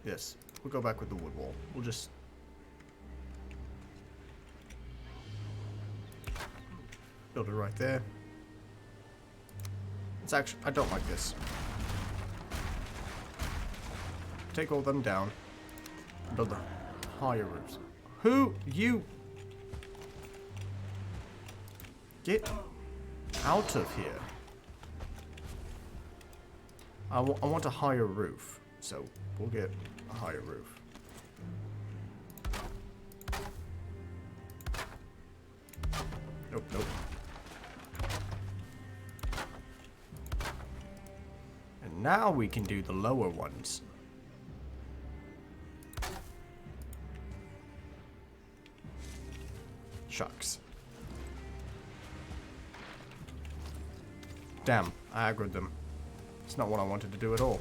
yes, we'll go back with the wood wall. We'll just build it right there. It's actually, I don't like this. Take all them down. Build the higher roofs. Who? You? Get out of here. I want a higher roof. So, we'll get a higher roof. Nope, nope. And now we can do the lower ones. Shucks. Damn, I aggroed them. It's not what I wanted to do at all.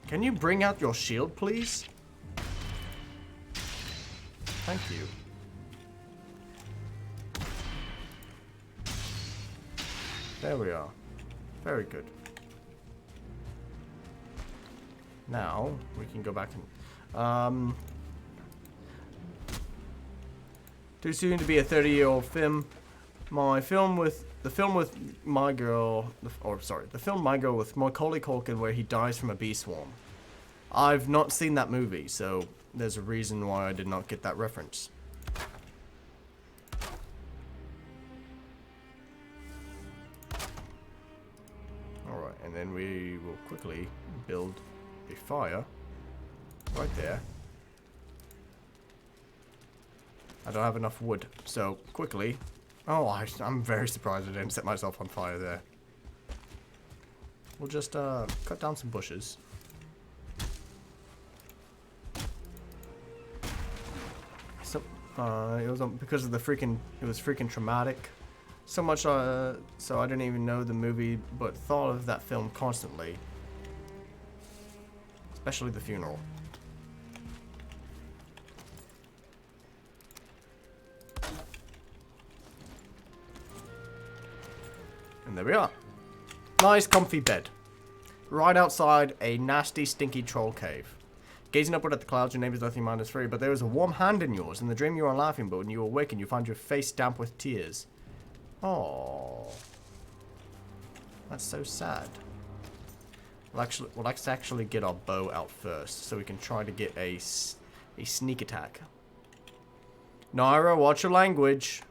Can you bring out your shield, please? Thank you. There we are. Very good. Now, we can go back and... Too soon to be a 30-year-old film. The film My Girl with Macaulay Culkin where he dies from a bee swarm. I've not seen that movie, so there's a reason why I did not get that reference. Alright, and then we will quickly build a fire right there. I don't have enough wood, so quickly. Oh, I'm very surprised I didn't set myself on fire there. We'll just cut down some bushes. So it was because of the freaking. It was freaking traumatic. So much so I didn't even know the movie, but thought of that film constantly. Especially the funeral. And there we are. Nice comfy bed. Right outside a nasty stinky troll cave. Gazing upward at the clouds, your neighbor's nothing -3, but there is a warm hand in yours. In the dream you are laughing, but when you awaken you find your face damp with tears. Oh, that's so sad. Let's actually get our bow out first, so we can try to get a sneak attack. Naira, watch your language.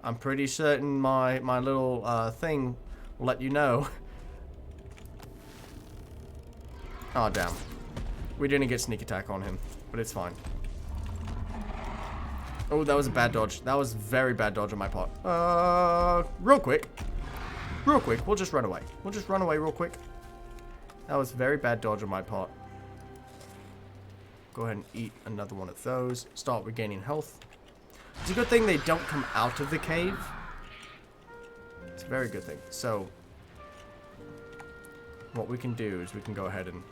I'm pretty certain my little thing will let you know. Oh damn, we didn't get sneak attack on him, but it's fine. Oh, that was a bad dodge. That was very bad dodge on my part. Real quick, we'll just run away. We'll just run away real quick. That was very bad dodge on my part. Go ahead and eat another one of those. Start regaining health. It's a good thing they don't come out of the cave. It's a very good thing. So, what we can do is we can go ahead and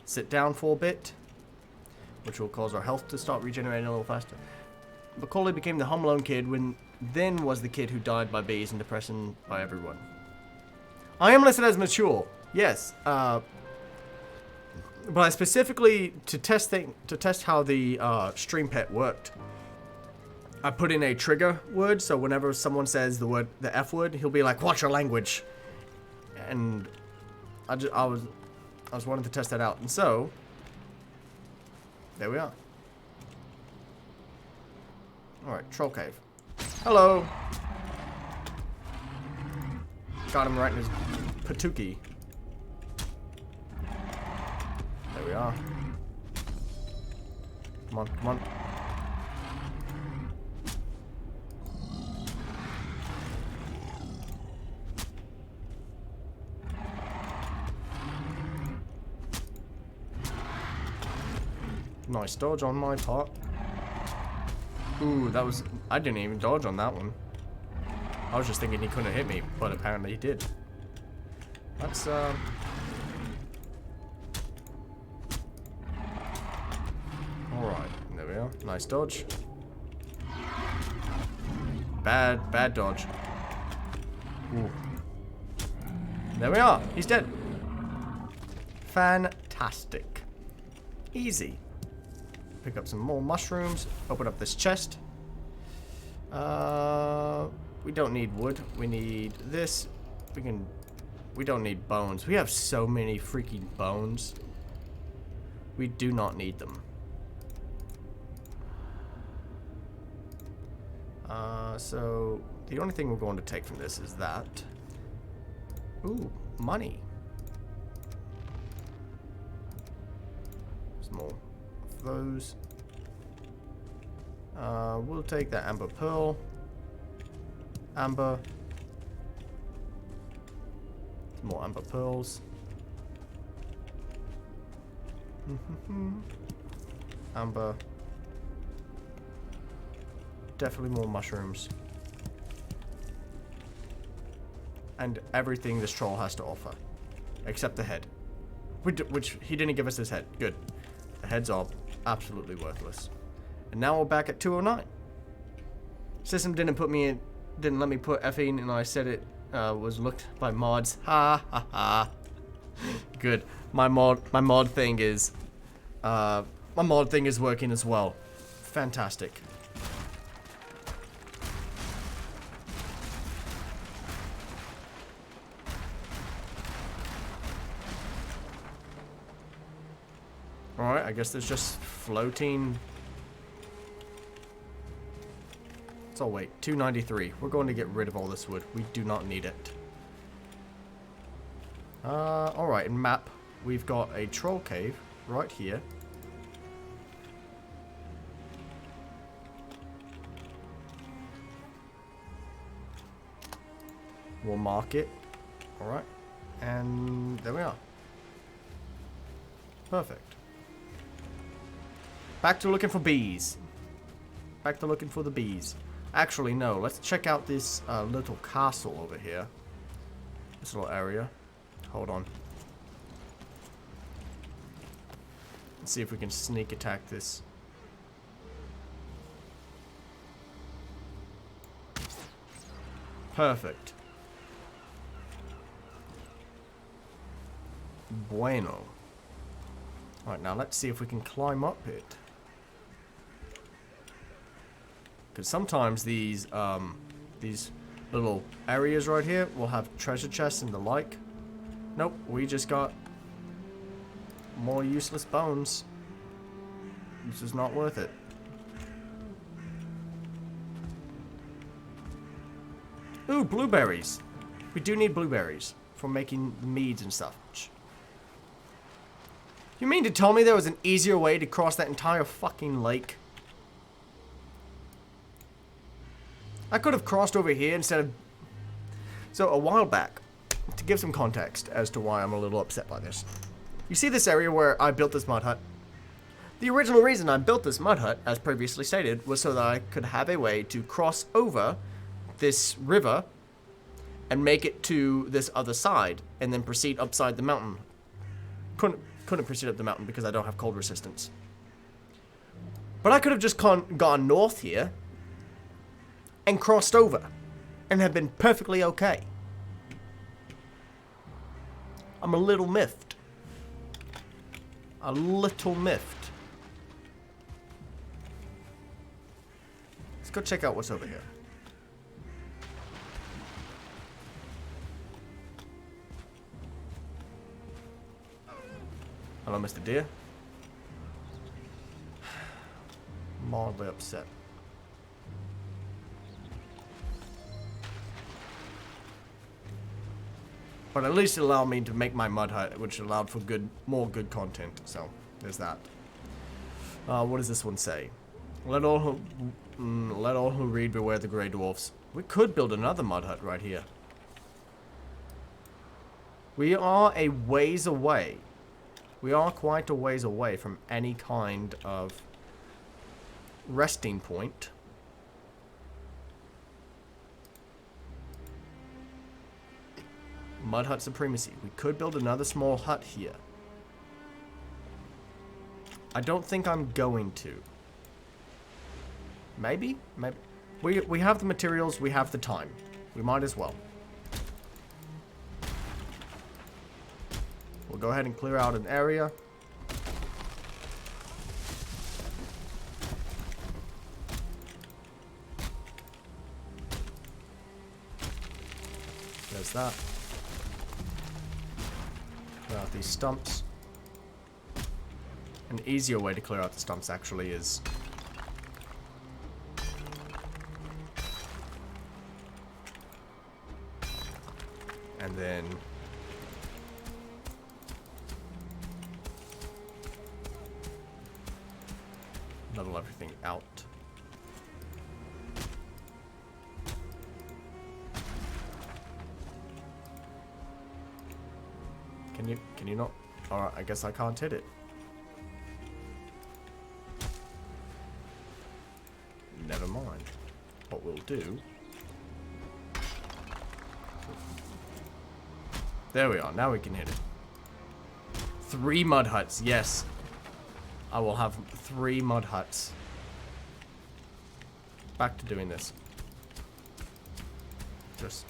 sit down for a bit, which will cause our health to start regenerating a little faster. Macaulay became the Home Alone kid when then was the kid who died by bees and depression by everyone. I am listed as mature. Yes. But I specifically to test how the stream pet worked. I put in a trigger word, so whenever someone says the F word, he'll be like, "Watch your language," and I was wanting to test that out, and so there we are. All right, troll cave. Hello. Got him right in his patookie. There we are. Come on, come on. Nice dodge on my part. Ooh, that was... I didn't even dodge on that one. I was just thinking he couldn't hit me, but apparently he did. That's, Alright, there we are. Nice dodge. Bad dodge. Ooh. There we are. He's dead. Fantastic. Easy. Pick up some more mushrooms. Open up this chest. We don't need wood. We need this. We don't need bones. We have so many freaking bones. We do not need them. So the only thing we're going to take from this is that. Ooh, money. Some more of those. We'll take that amber pearl. Amber. Some more amber pearls. Amber. Definitely more mushrooms. And everything this troll has to offer. Except the head. Which he didn't give us his head. Good. The heads are absolutely worthless. And now we're back at 209. System didn't let me put effing, and I said it was looked by mods. Ha ha ha. Good. My mod thing is working as well. Fantastic. Alright, I guess there's just floating. So wait, 293. We're going to get rid of all this wood. We do not need it. Alright, in map, we've got a troll cave right here. We'll mark it. Alright. And there we are. Perfect. Back to looking for bees. Back to looking for the bees. Actually, no. Let's check out this little castle over here. This little area. Hold on. Let's see if we can sneak attack this. Perfect. Bueno. Alright, now let's see if we can climb up it. Because sometimes these little areas right here will have treasure chests and the like. Nope, we just got more useless bones. This is not worth it. Ooh, blueberries. We do need blueberries for making meads and stuff. You mean to tell me there was an easier way to cross that entire fucking lake? I could have crossed over here instead of... So, a while back, to give some context as to why I'm a little upset by this. You see this area where I built this mud hut? The original reason I built this mud hut, as previously stated, was so that I could have a way to cross over this river and make it to this other side, and then proceed upside the mountain. Couldn't proceed up the mountain because I don't have cold resistance. But I could have just gone north here and crossed over and have been perfectly okay. I'm a little miffed. A little miffed. Let's go check out what's over here. Hello, Mr. Deer. Mildly upset. But at least it allowed me to make my mud hut, which allowed for more good content. So, there's that. What does this one say? Let all who read beware the grey dwarfs. We could build another mud hut right here. We are a ways away. We are quite a ways away from any kind of resting point. Mud hut supremacy. We could build another small hut here. I don't think I'm going to. Maybe? Maybe. We have the materials, we have the time. We might as well. We'll go ahead and clear out an area. There's that. Clear out these stumps. An easier way to clear out the stumps actually is and then level everything out. Can you not? Alright, I guess I can't hit it. Never mind. What we'll do. There we are, now we can hit it. 3 mud huts, yes. I will have 3 mud huts. Back to doing this. Just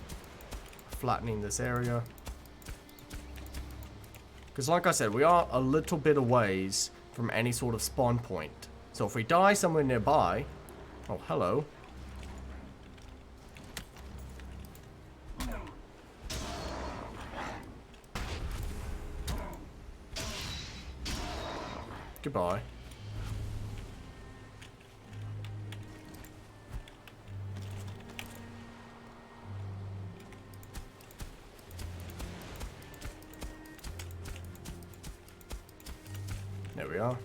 flattening this area. Because like I said, we are a little bit a ways from any sort of spawn point. So if we die somewhere nearby... Oh, hello. Goodbye. There we are.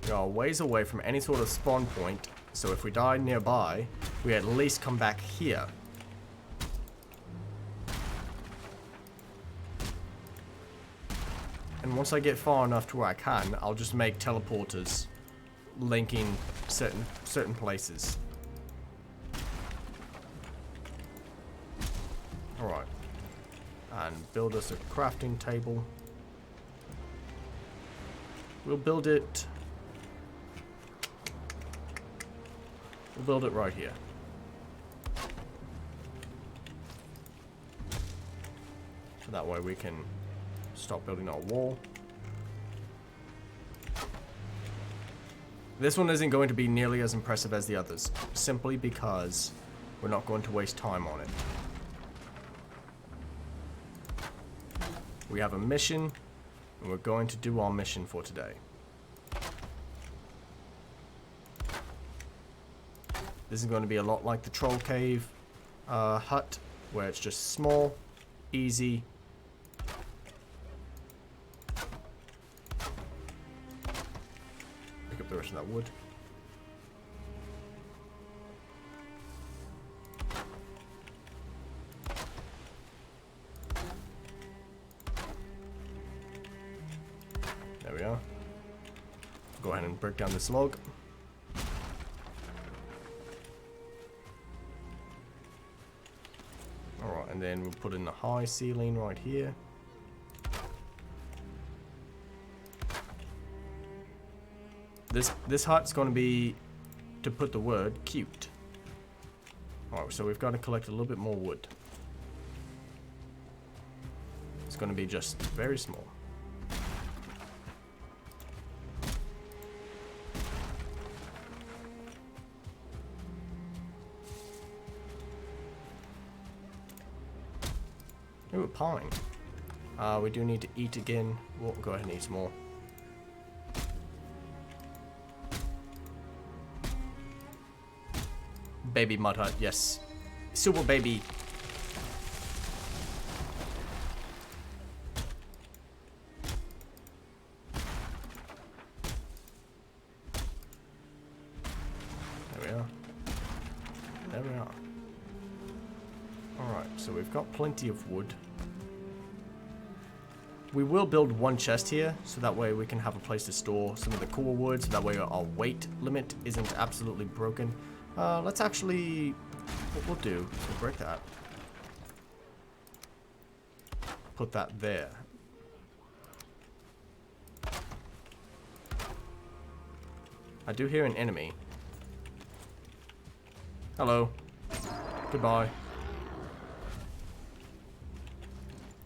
We are a ways away from any sort of spawn point, so if we die nearby, we at least come back here. And once I get far enough to where I can, I'll just make teleporters linking certain places. Alright. And build us a crafting table. We'll build it... We'll build it right here. So that way we can stop building our wall. This one isn't going to be nearly as impressive as the others, simply because we're not going to waste time on it. We have a mission, and we're going to do our mission for today. This is going to be a lot like the Troll Cave hut, where it's just small, easy. Pick up the rest of that wood. There we are. Go ahead and break down this log. Alright, and then we'll put in the high ceiling right here. This hut's going to be, to put the word, cute. Alright, so we've got to collect a little bit more wood. It's going to be just very small. Ooh, a pine. We do need to eat again. We'll go ahead and eat some more. Baby mud hut, yes. Super baby. There we are. There we are. Alright, so we've got plenty of wood. We will build one chest here, so that way we can have a place to store some of the core wood, so that way our weight limit isn't absolutely broken. Let's actually, what we'll do is we'll break that. Put that there. I do hear an enemy. Hello. Goodbye.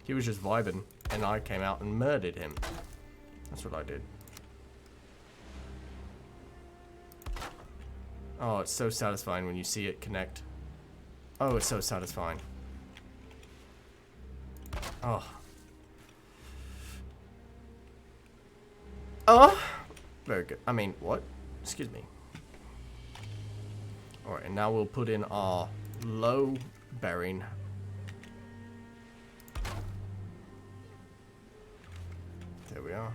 He was just vibing, and I came out and murdered him. That's what I did. Oh, it's so satisfying when you see it connect. Oh, it's so satisfying. Oh. Oh! Very good. I mean, what? Excuse me. Alright, and now we'll put in our low bearing. There we are.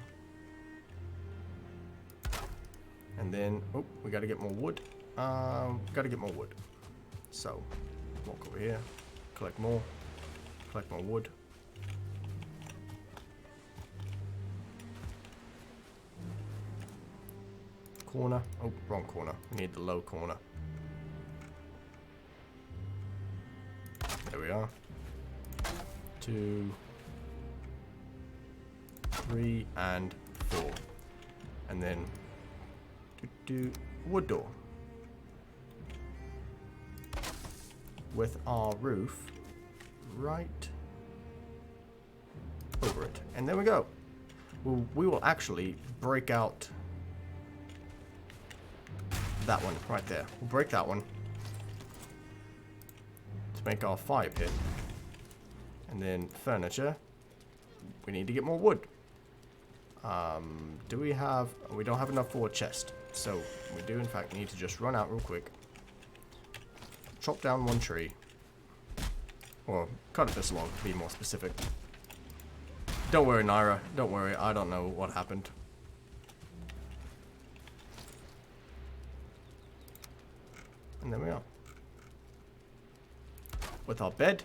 And then, oh, we gotta get more wood. Gotta get more wood. So, walk over here, collect more wood. Corner. Oh, wrong corner. We need the low corner. There we are. 2, 3, and 4. And then wood door. With our roof right over it. And there we go. We will actually break out that one right there. We'll break that one to make our fire pit. And then furniture. We need to get more wood. Do we have... We don't have enough for a chest. So we do in fact need to just run out real quick. Chop down one tree. Or cut it this long, to be more specific. Don't worry, Naira. Don't worry. I don't know what happened. And there we are. With our bed.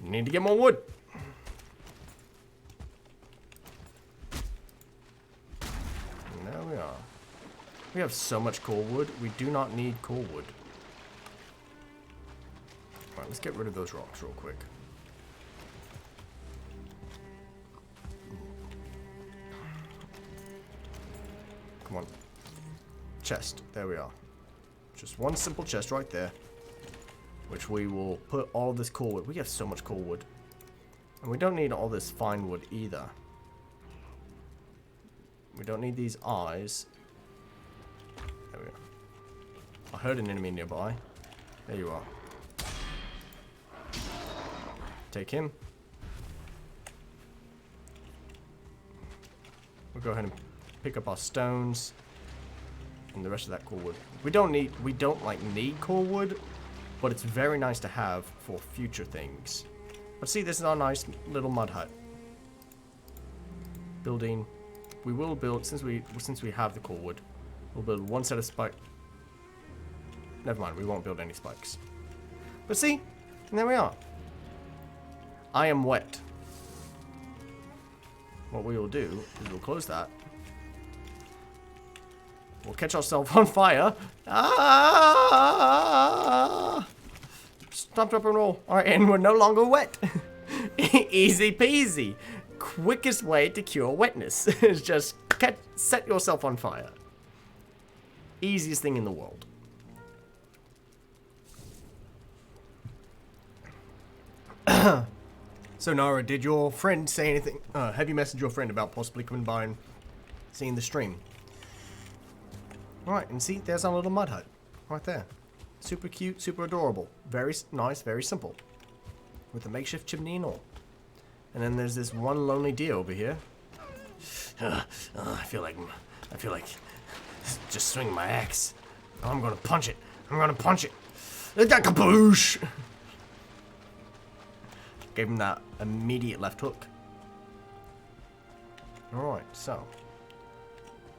We need to get more wood. And there we are. We have so much core wood. We do not need core wood. Alright, let's get rid of those rocks real quick. Come on. Chest. There we are. Just one simple chest right there. Which we will put all this core wood. We have so much core wood. And we don't need all this fine wood either. We don't need these eyes. There we are. I heard an enemy nearby. There you are. Take him. We'll go ahead and pick up our stones and the rest of that core wood. We don't need core wood, but it's very nice to have for future things. But see, this is our nice little mud hut. Building. We will build, since we have the core wood, we'll build one set of spikes. Never mind, we won't build any spikes. But see, and there we are. I am wet. what we will do is we'll close that. We'll catch ourselves on fire. Ah! Stop, drop, and roll. Alright, and we're no longer wet. Easy peasy. Quickest way to cure wetness is just set yourself on fire. Easiest thing in the world. So Nara, did your friend say anything? Have you messaged your friend about possibly coming by and seeing the stream? Alright, and see, there's our little mud hut. Right there. Super cute, super adorable. Very nice, very simple. With a makeshift chimney and all. And then there's this one lonely deer over here. I feel like just swinging my axe. Oh, I'm gonna punch it. I'm gonna punch it. Kaboosh! Gave him that immediate left hook. Alright, so.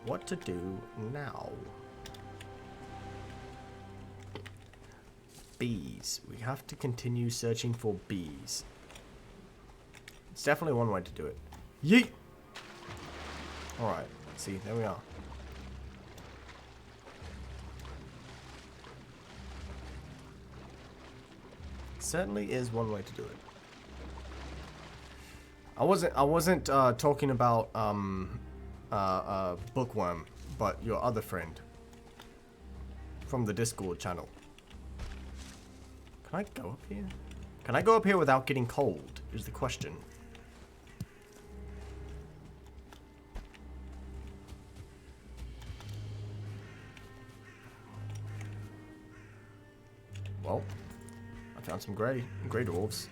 What to do now? Bees. We have to continue searching for bees. It's definitely one way to do it. Yeet! Alright, see, there we are. Certainly is one way to do it. I wasn't talking about Bookworm, but your other friend from the Discord channel. Can I go up here? Can I go up here without getting cold? Is the question. Well, I found some grey dwarves.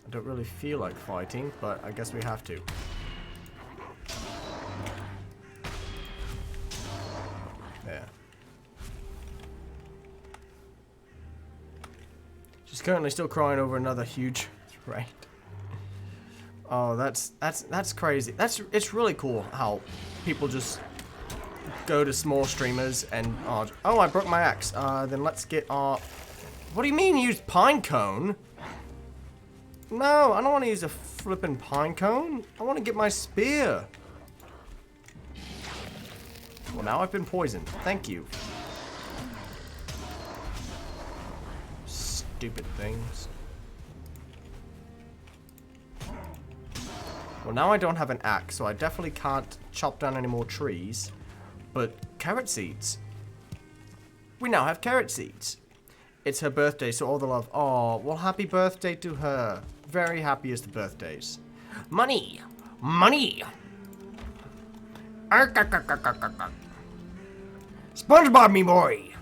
I don't really feel like fighting, but I guess we have to. There. She's currently still crying over another huge raid. Oh, that's crazy. It's really cool how people just go to small streamers and oh, I broke my axe. Then let's get our. What do you mean use pine cone? No, I don't want to use a flippin' pine cone. I want to get my spear. Well, now I've been poisoned. Thank you. Stupid things. Well, now I don't have an axe, so I definitely can't chop down any more trees. But carrot seeds. We now have carrot seeds. It's her birthday, so all the love. Oh, well, happy birthday to her. Very happiest of birthdays. Money! Money! SpongeBob, me boy!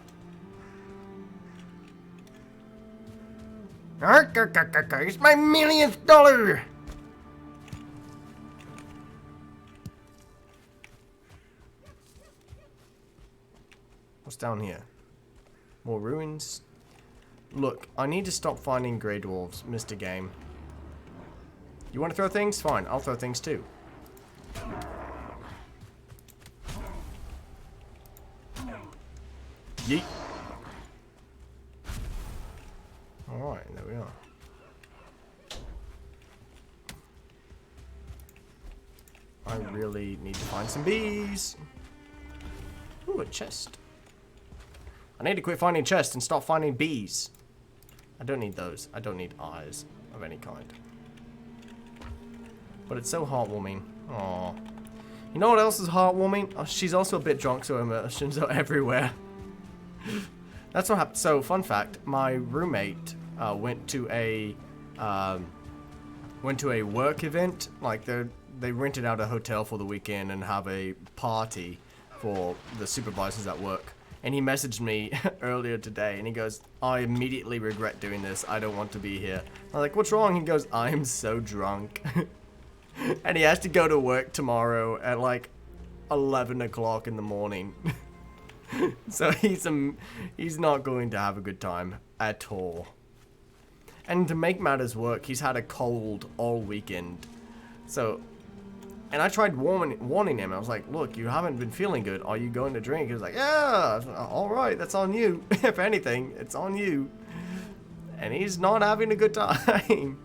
It's my millionth dollar! What's down here? More ruins. Look, I need to stop finding grey dwarves, Mr. Game. You want to throw things? Fine, I'll throw things too. Yeet. Alright, there we are. I really need to find some bees. Ooh, a chest. I need to quit finding chests and start finding bees. I don't need those. I don't need eyes of any kind. But it's so heartwarming. Aww. You know what else is heartwarming? Oh, she's also a bit drunk, so emotions are everywhere. That's what happened. So, fun fact: my roommate went to a work event. Like they rented out a hotel for the weekend and have a party for the supervisors at work. And he messaged me earlier today, and he goes, "I immediately regret doing this. I don't want to be here." I'm like, "What's wrong?" He goes, "I'm so drunk." And he has to go to work tomorrow at like 11 o'clock in the morning. So he's not going to have a good time at all. And to make matters work, he's had a cold all weekend. So, and I tried warning him. I was like, "Look, you haven't been feeling good. Are you going to drink?" He was like, "Yeah, all right, that's on you." If anything, it's on you. And he's not having a good time.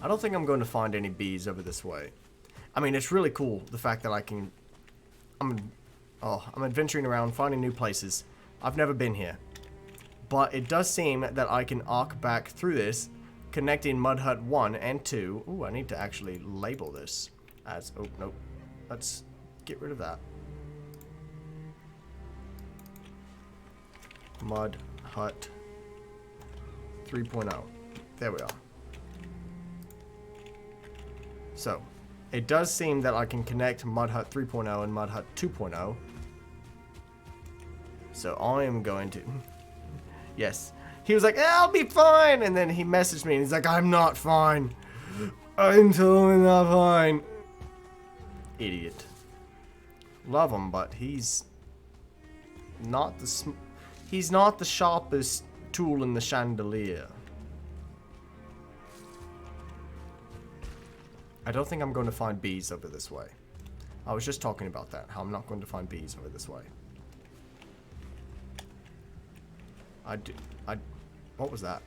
I don't think I'm going to find any bees over this way. I mean, it's really cool, the fact that I can... I'm adventuring around, finding new places. I've never been here. But it does seem that I can arc back through this, connecting Mud Hut 1 and 2. Ooh, I need to actually label this as... Oh, nope. Let's get rid of that. Mud Hut 3.0. There we are. So, it does seem that I can connect Mud Hut 3.0 and Mud Hut 2.0. So I am going to... Yes. He was like, I'll be fine! And then he messaged me and he's like, I'm not fine. I'm totally not fine. Idiot. Love him, but he's not the sharpest tool in the chandelier. I don't think I'm going to find bees over this way. I was just talking about that, how I'm not going to find bees over this way. What was that?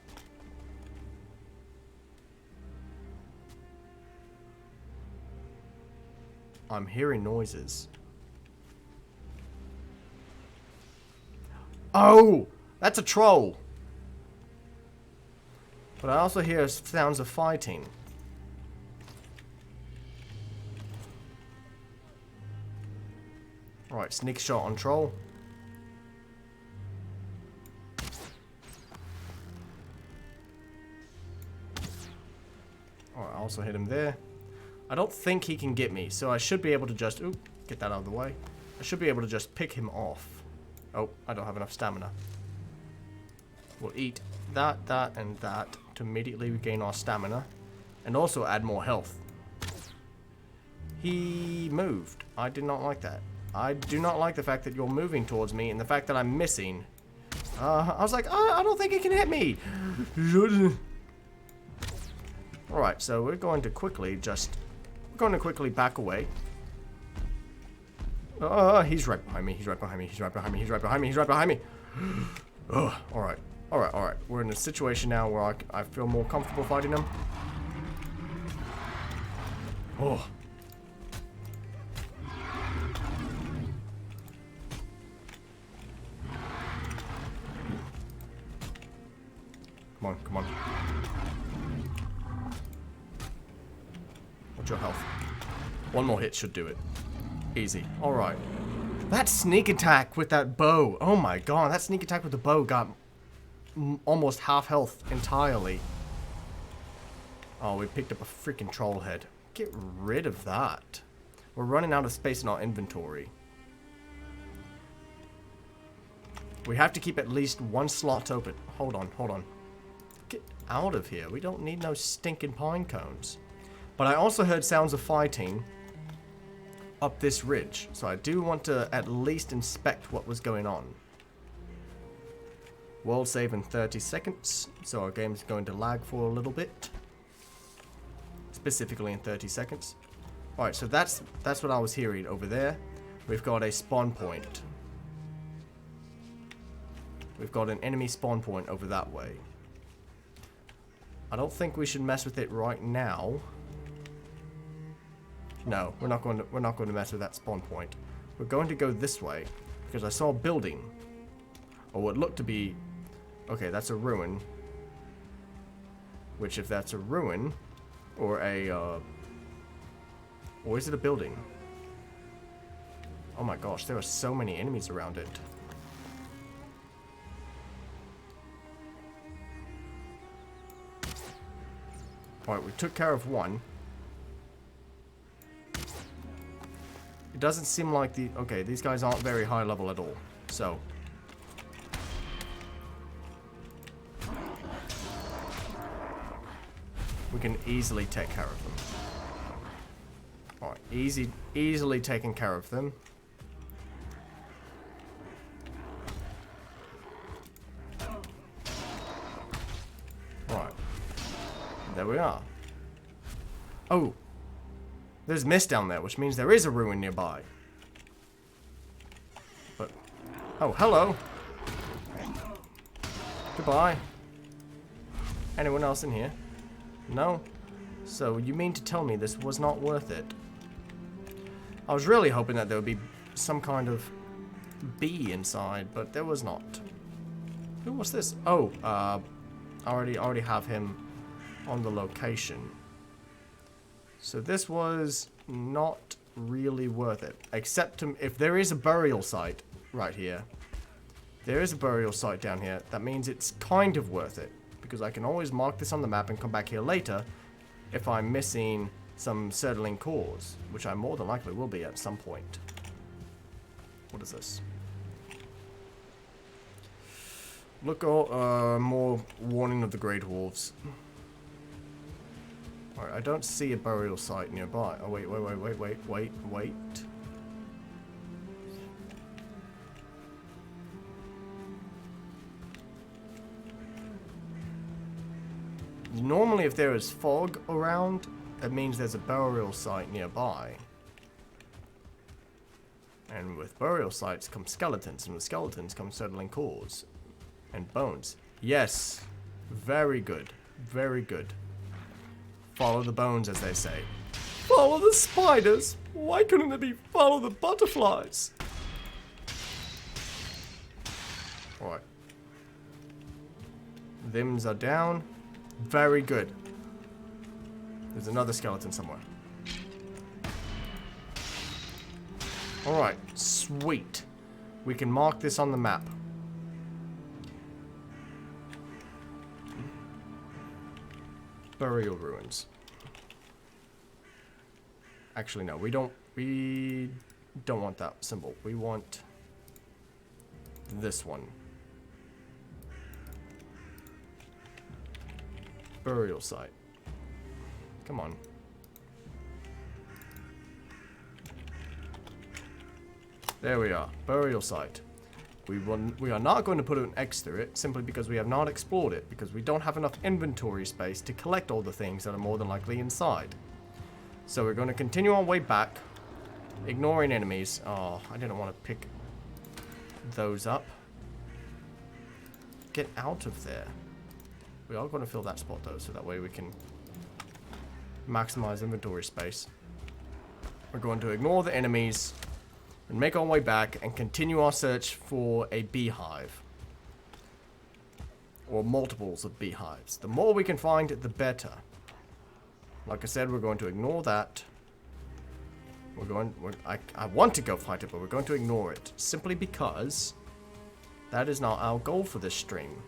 I'm hearing noises. Oh! That's a troll! But I also hear sounds of fighting. Alright, sneak shot on troll. Alright, I also hit him there. I don't think he can get me, so I should be able to just... Oop, get that out of the way. I should be able to just pick him off. Oh, I don't have enough stamina. We'll eat that, and that to immediately regain our stamina. And also add more health. He moved. I did not like that. I do not like the fact that you're moving towards me and the fact that I'm missing. I was like, I don't think he can hit me. Alright, so we're going to quickly back away. He's right behind me. He's right behind me. He's right behind me. He's right behind me. He's right behind me. Alright. Alright. We're in a situation now where I feel more comfortable fighting him. Oh. Come on. What's your health? One more hit should do it. Easy. Alright. That sneak attack with that bow. Oh my god, that sneak attack with the bow got almost half health entirely. Oh, we picked up a freaking troll head. Get rid of that. We're running out of space in our inventory. We have to keep at least one slot open. Hold on. Get out of here. We don't need no stinking pine cones. But I also heard sounds of fighting up this ridge. So I do want to at least inspect what was going on. World save in 30 seconds. So our game's going to lag for a little bit. Specifically in 30 seconds. Alright, so that's what I was hearing over there. We've got a spawn point. We've got an enemy spawn point over that way. I don't think we should mess with it right now. No, we're not going to mess with that spawn point. We're going to go this way because I saw a building, or what looked to be. Okay, that's a ruin. Which, if that's a ruin, or a, or is it a building? Oh my gosh, there are so many enemies around it. Alright, we took care of one. It doesn't seem like the... Okay, these guys aren't very high level at all. So... we can easily take care of them. Alright, easily taking care of them. Alright. There we are. Oh! There's mist down there, which means there is a ruin nearby. But... oh, hello! Goodbye. Anyone else in here? No? So you mean to tell me this was not worth it? I was really hoping that there would be some kind of bee inside, but there was not. Who was this? Oh, I already have him on the location. So this was not really worth it, except if there is a burial site right here. There is a burial site down here. That means it's kind of worth it, because I can always mark this on the map and come back here later if I'm missing some settling cores, which I more than likely will be at some point. What is this? Look, more warning of the Great Wolves. Alright, I don't see a burial site nearby. Oh, wait. Normally, if there is fog around, it means there's a burial site nearby. And with burial sites come skeletons, and with skeletons come settling cores. And bones. Yes. Very good. Very good. Follow the bones, as they say. Follow the spiders? Why couldn't it be follow the butterflies? Alright. Thims are down. Very good. There's another skeleton somewhere. Alright. Sweet. We can mark this on the map. Burial ruins. Actually, no, we don't want that symbol. We want this one. Burial site. Come on. There we are. Burial site. We are not going to put an X through it, simply because we have not explored it, because we don't have enough inventory space to collect all the things that are more than likely inside. So we're going to continue our way back, ignoring enemies. Oh, I didn't want to pick those up. Get out of there. We are going to fill that spot, though, so that way we can maximize inventory space. We're going to ignore the enemies and make our way back and continue our search for a beehive. Or multiples of beehives. The more we can find, the better. Like I said, we're going to ignore that. I want to go fight it, but we're going to ignore it. Simply because that is not our goal for this stream.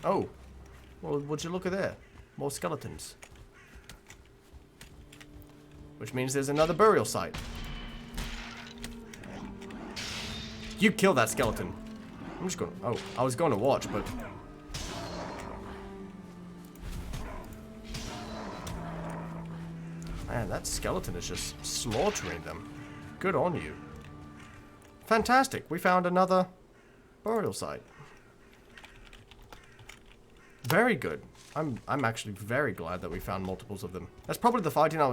Oh. Well, would you look at there? More skeletons. Which means there's another burial site. You kill that skeleton. I'm just gonna... Oh, I was going to watch, but... Man, that skeleton is just slaughtering them. Good on you. Fantastic. We found another burial site. Very good. I'm actually very glad that we found multiples of them. That's probably the fighting I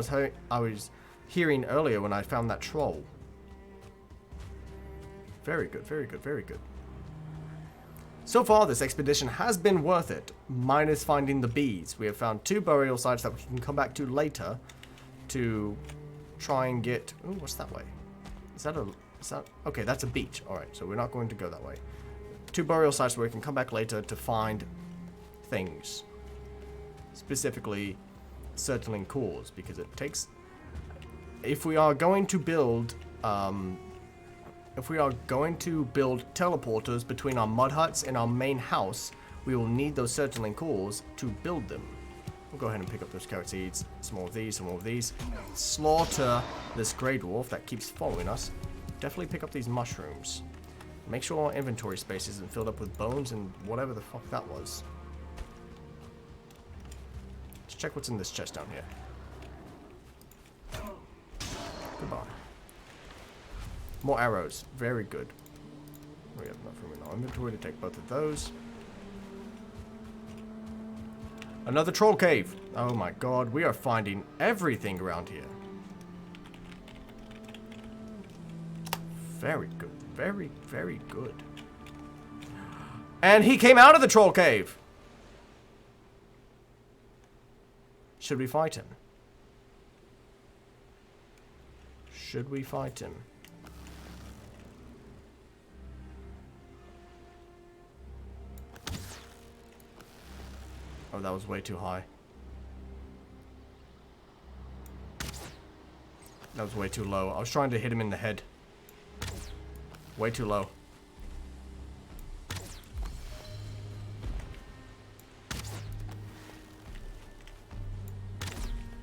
was hearing earlier when I found that troll. Very good, very good, very good. So far, this expedition has been worth it, minus finding the bees. We have found 2 burial sites that we can come back to later to try and get... Ooh, what's that way? Is that... Okay, that's a beach. Alright, so we're not going to go that way. 2 burial sites where we can come back later to find things. Specifically, settling cores, because it takes... If we are going to build... If we are going to build teleporters between our mud huts and our main house, we will need those settling cores to build them. We'll go ahead and pick up those carrot seeds. Some more of these, some more of these. Slaughter this grey dwarf that keeps following us. Definitely pick up these mushrooms. Make sure our inventory space isn't filled up with bones and whatever the fuck that was. Let's check what's in this chest down here. Goodbye. More arrows. Very good. We have enough room in our inventory to take both of those. Another troll cave. Oh my god, we are finding everything around here. Very good. very, very good. And he came out of the troll cave. Should we fight him? Should we fight him? Oh, that was way too high. That was way too low. I was trying to hit him in the head. Way too low.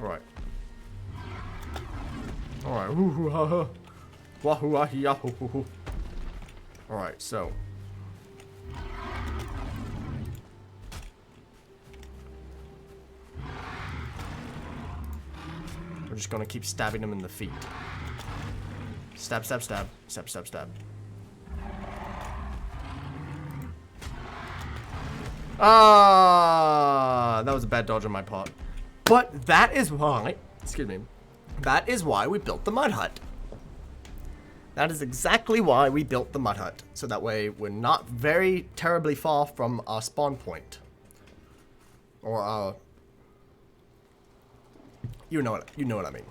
Alright. Alright. Alright, so. We're just gonna keep stabbing him in the feet. Stab, stab, stab. Stab, stab, stab. Ah, that was a bad dodge on my part. But that is why, excuse me, that is why we built the mud hut. That is exactly why we built the mud hut. So that way we're not very terribly far from our spawn point. Or our... You know what I mean.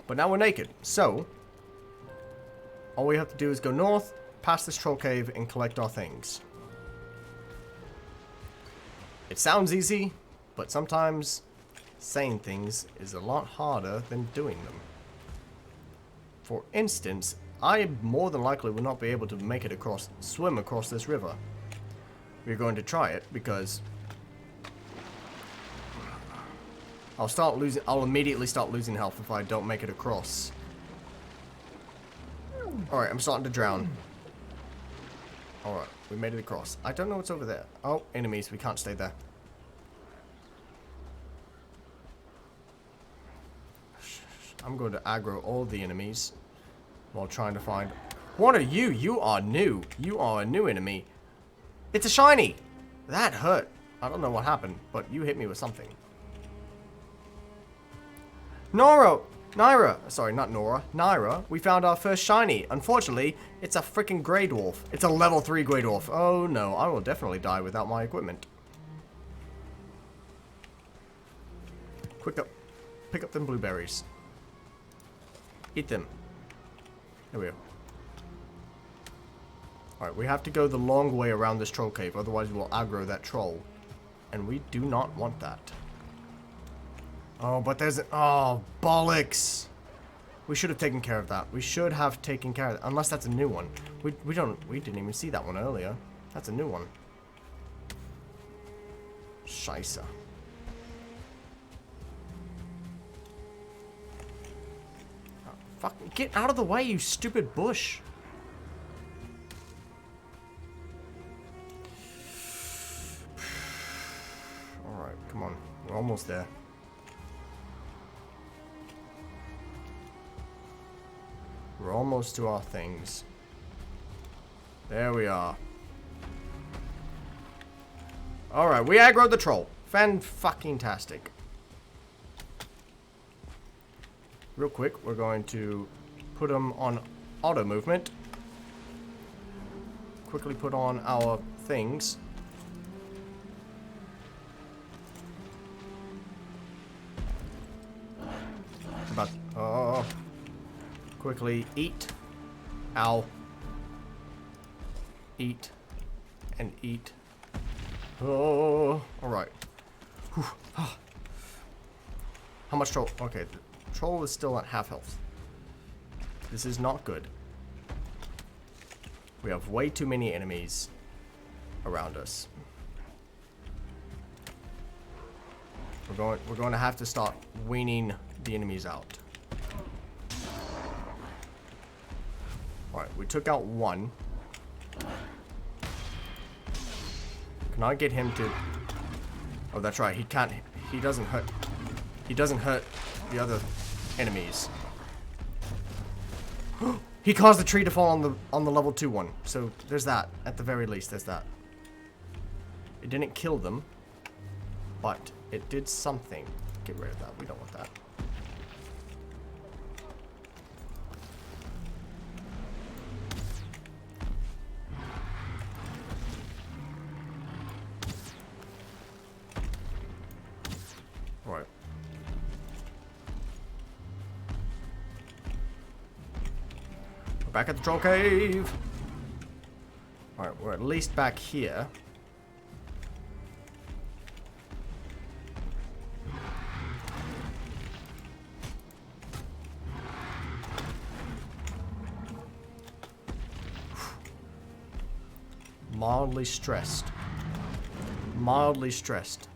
But now we're naked. So, all we have to do is go north, past this troll cave, and collect our things. It sounds easy, but sometimes saying things is a lot harder than doing them. For instance, I more than likely will not be able to make it across, swim across this river. We're going to try it because I'll immediately start losing health if I don't make it across. Alright, I'm starting to drown. Alright, we made it across. I don't know what's over there. Oh, enemies, we can't stay there. I'm going to aggro all the enemies while trying to find... What are you? You are new. You are a new enemy. It's a shiny! That hurt. I don't know what happened, but you hit me with something. Naira, sorry, not Nora, Naira, we found our first shiny. Unfortunately, it's a freaking Grey Dwarf. It's a level 3 Grey Dwarf. Oh no, I will definitely die without my equipment. Quick up, pick up them blueberries. Eat them. There we go. Alright, we have to go the long way around this troll cave, otherwise we'll aggro that troll. And we do not want that. Oh, but there's... Oh, bollocks! We should have taken care of that. We should have taken care of that. Unless that's a new one. We didn't even see that one earlier. That's a new one. Scheisse. Oh, fuck, get out of the way, you stupid bush! Alright, come on. We're almost there. We're almost to our things. There we are. Alright, we aggroed the troll. Fan-fucking-tastic. Real quick, we're going to put him on auto movement. Quickly put on our things. About... Oh... Quickly eat. Ow. Eat. And eat. Oh. Alright. How much troll? Okay, the troll is still at half health. This is not good. We have way too many enemies around us. We're going to have to start weaning the enemies out. Alright, we took out one. Can I get him to... Oh, that's right. He can't... He doesn't hurt... He doesn't hurt the other enemies. He caused the tree to fall on the level 2 one. So, there's that. At the very least, there's that. It didn't kill them. But it did something. Get rid of that. We don't want that. back at the troll cave. Alright, we're at least back here. Mildly stressed. Mildly stressed.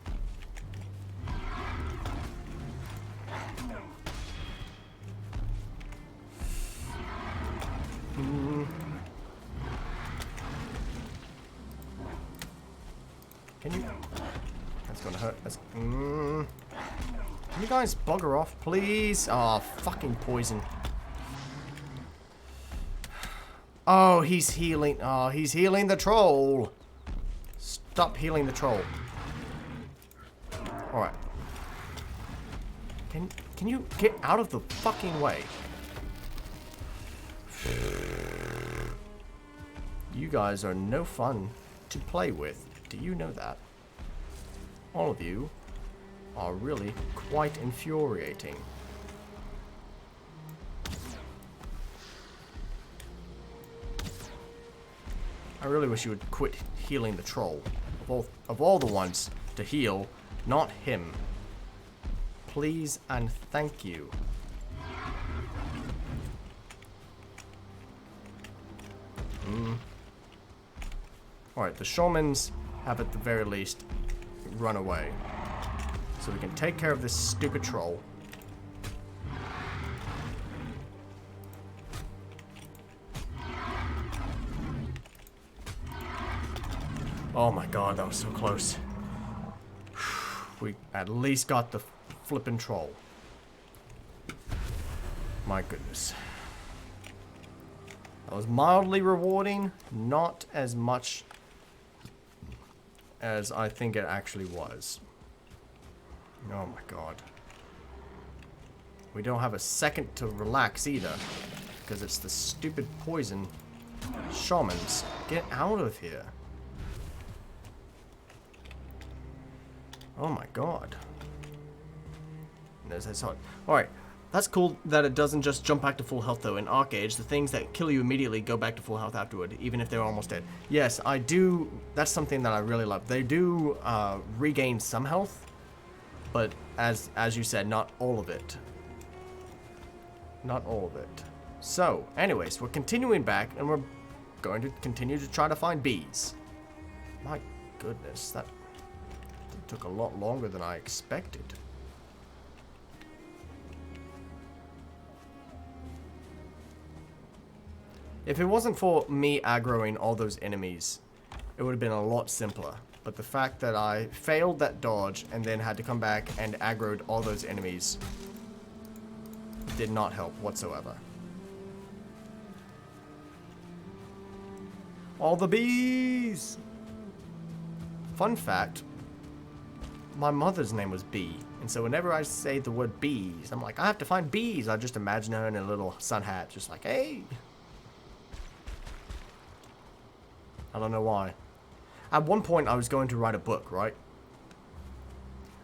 Can you? That's gonna hurt. That's. Can you guys bugger off, please? Oh, fucking poison. Oh, he's healing. Oh, he's healing the troll. Stop healing the troll. Alright. Can you get out of the fucking way? You guys are no fun to play with. Do you know that? All of you are really quite infuriating. I really wish you would quit healing the troll. Of all the ones to heal, not him. Please and thank you. Alright, the shamans have at the very least run away. So we can take care of this stupid troll. Oh my god, that was so close. We at least got the flippin' troll. My goodness. That was mildly rewarding, not as much as I think it actually was. Oh my god. We don't have a second to relax either, because it's the stupid poison shamans. Get out of here. Oh my god. There's his heart. Alright. That's cool that it doesn't just jump back to full health though. In Arcage, the things that kill you immediately go back to full health afterward, even if they're almost dead. Yes, I do. That's something that I really love. They do regain some health, but as you said, not all of it. Not all of it. So, anyways, we're continuing back, and we're going to continue to try to find bees. My goodness, that took a lot longer than I expected. If it wasn't for me aggroing all those enemies, it would have been a lot simpler. But the fact that I failed that dodge and then had to come back and aggroed all those enemies did not help whatsoever. All the bees! Fun fact, my mother's name was Bee, and so whenever I say the word bees, I'm like, I have to find bees. I just imagine her in a little sun hat, just like, hey. I don't know why. At one point, I was going to write a book, right?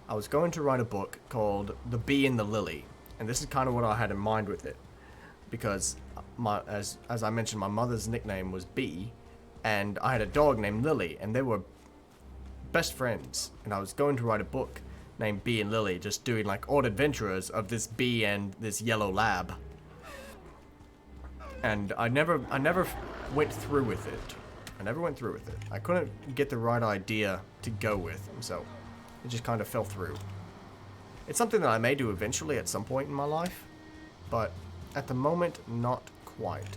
I was going to write a book called The Bee and the Lily, and this is kind of what I had in mind with it, because as I mentioned, my mother's nickname was Bee, and I had a dog named Lily, and they were best friends, and I was going to write a book named Bee and Lily, just doing like odd adventures of this bee and this yellow lab. And I never went through with it. I couldn't get the right idea to go with, and so it just kind of fell through. It's something that I may do eventually at some point in my life, but at the moment, not quite.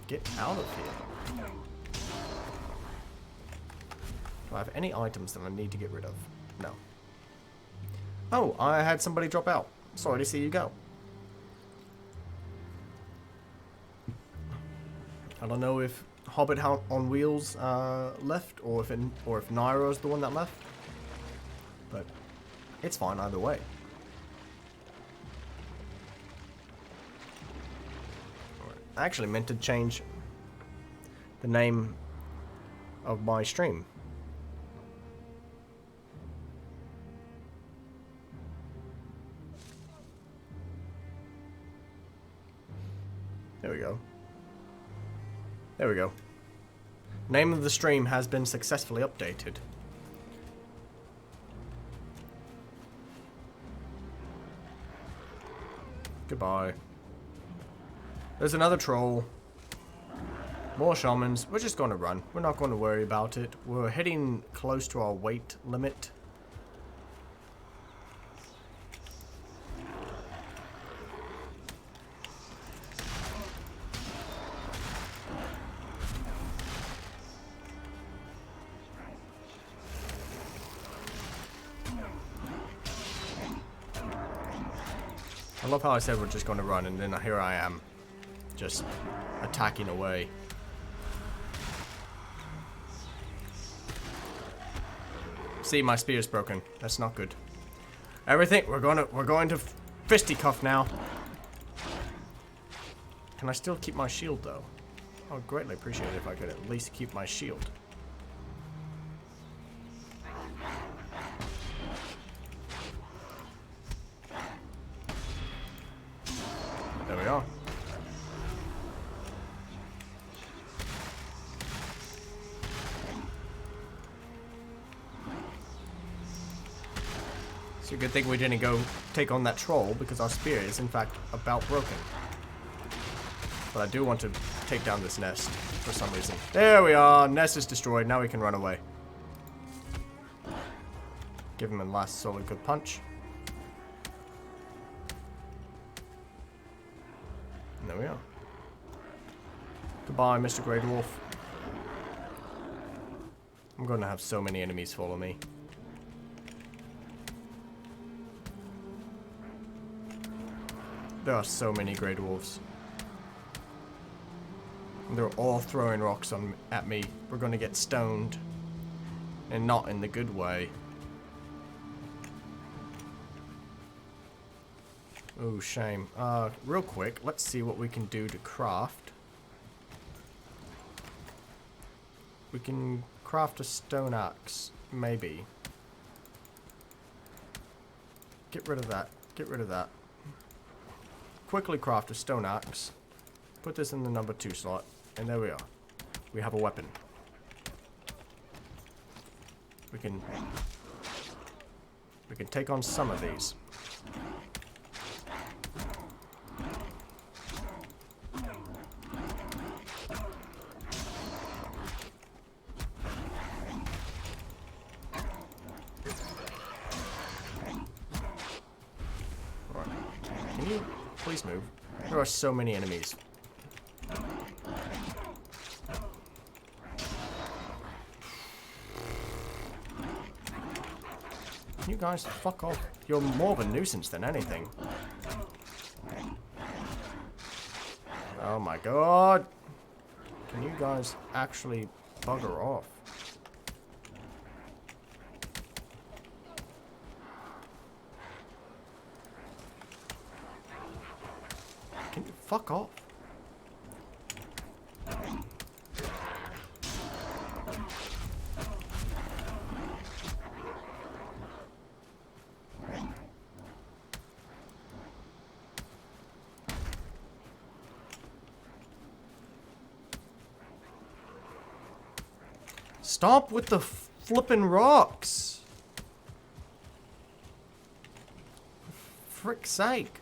Get out of here. Do I have any items that I need to get rid of? No. Oh, I had somebody drop out. Sorry to see you go. I don't know if Hobbit on Wheels left, or if Nairo's the one that left, but it's fine either way. I actually meant to change the name of my stream. There we go. There we go. Name of the stream has been successfully updated. Goodbye. There's another troll. More shamans. We're just going to run. We're not going to worry about it. We're heading close to our weight limit. I love how I said we're just going to run, and then here I am, just attacking away. See, my spear's broken. That's not good. Everything, we're going to fisticuff now. Can I still keep my shield though? I would greatly appreciate it if I could at least keep my shield. There we are. It's a good thing we didn't go take on that troll, because our spear is in fact about broken. But I do want to take down this nest for some reason. There we are. Nest is destroyed. Now we can run away. Give him a last solid good punch. And there we are. Goodbye, Mr. Grey Dwarf. I'm going to have so many enemies follow me. There are so many Grey Dwarfs. They're all throwing rocks at me. We're going to get stoned. And not in the good way. Oh, shame. Real quick, let's see what we can do to craft. We can craft a stone axe, maybe. Get rid of that. Get rid of that. Quickly craft a stone axe. Put this in the number 2 slot. And there we are. We have a weapon. We can take on some of these. Can you please move? There are so many enemies. Can you guys fuck off? You're more of a nuisance than anything. Oh my god. Can you guys actually bugger off? Can you fuck off? Stop with the flippin' rocks! For frick's sake.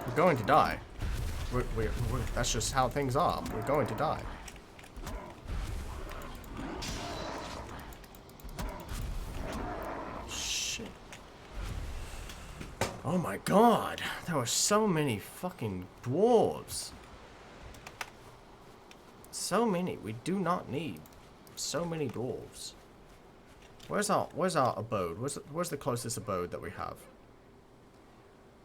We're going to die. That's just how things are. We're going to die. Oh my god, there were so many fucking dwarves. So many. We do not need so many dwarves. Where's our abode? Where's the closest abode that we have?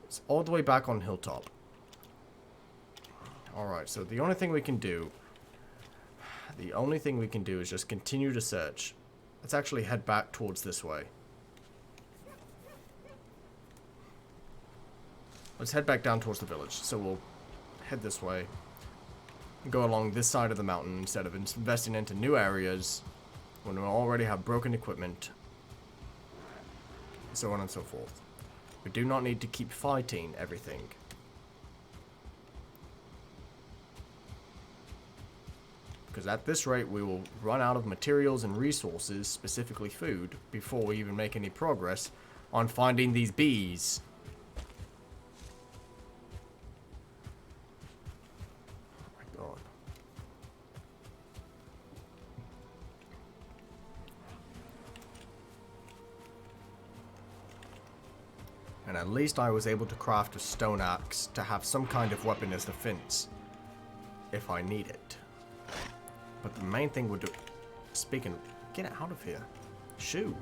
It's all the way back on Hilltop. Alright, so the only thing we can do is just continue to search. Let's actually head back towards this way. Let's head back down towards the village. So we'll head this way. Go along this side of the mountain instead of investing into new areas when we already have broken equipment, so on and so forth. We do not need to keep fighting everything. Because at this rate, we will run out of materials and resources, specifically food, before we even make any progress on finding these bees. Oh my god. And at least I was able to craft a stone axe to have some kind of weapon as defense, if I need it. But the main thing we're doing... Speaking... Get out of here. Shoo.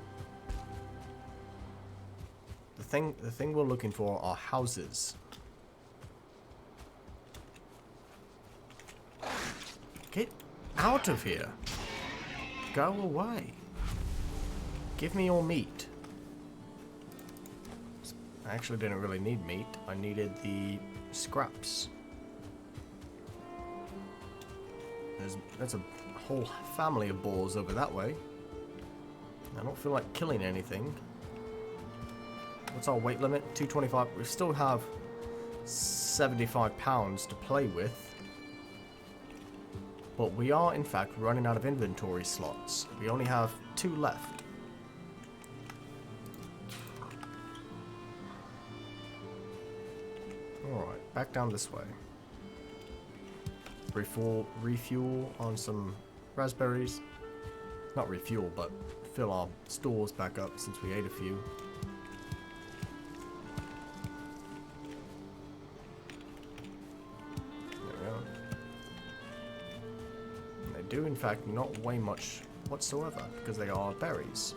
The thing we're looking for are houses. Get out of here. Go away. Give me your meat. I actually didn't really need meat. I needed the scraps. That's a whole family of boars over that way. I don't feel like killing anything. What's our weight limit? 225. We still have 75 pounds to play with. But we are, in fact, running out of inventory slots. We only have 2 left. Alright, back down this way. Refuel on some raspberries. Not refuel, but fill our stores back up since we ate a few. There we are. And they do in fact not weigh much whatsoever because they are berries.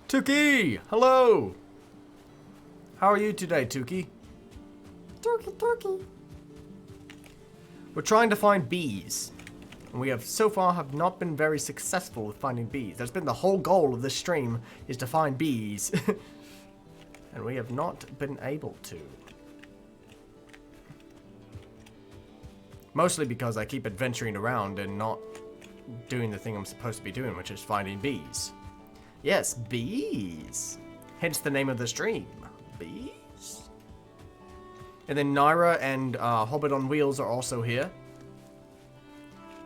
Tuki! Hello! How are you today, Tuki? Turkey. We're trying to find bees. And we have so far have not been very successful with finding bees. That's been the whole goal of this stream, is to find bees. And we have not been able to. Mostly because I keep adventuring around and not doing the thing I'm supposed to be doing, which is finding bees. Yes, bees. Hence the name of the stream. Bees. And then Naira and Hobbit on Wheels are also here.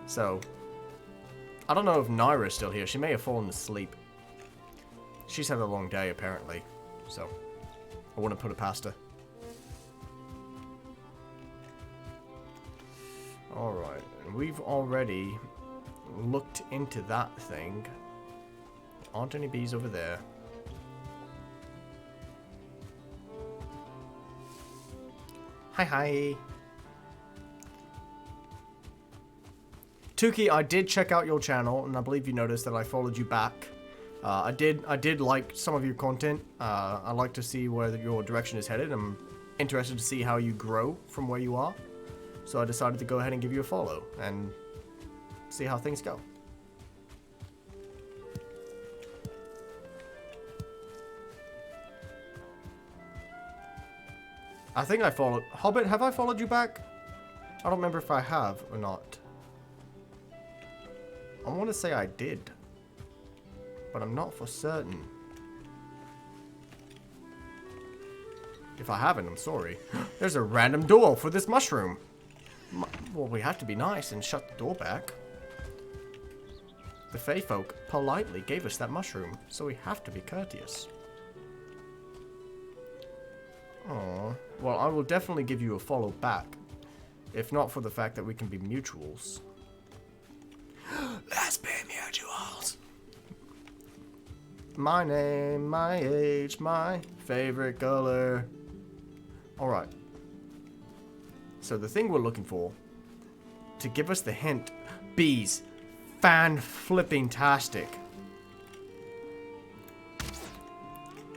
So, I don't know if Naira is still here. She may have fallen asleep. She's had a long day, apparently. So, I wouldn't put it past her. Alright, and we've already looked into that thing. Aren't any bees over there? Hi. Tuki, I did check out your channel, and I believe you noticed that I followed you back. I did like some of your content. I like to see where your direction is headed. I'm interested to see how you grow from where you are. So I decided to go ahead and give you a follow and see how things go. I think I followed... Hobbit, have I followed you back? I don't remember if I have or not. I want to say I did. But I'm not for certain. If I haven't, I'm sorry. There's a random door for this mushroom. Well, we have to be nice and shut the door back. The Fey folk politely gave us that mushroom, so we have to be courteous. Aww. Well, I will definitely give you a follow back. If not for the fact that we can be mutuals. Let's be mutuals! My name, my age, my favorite color. Alright. So the thing we're looking for, to give us the hint, bees. Fan-flipping-tastic.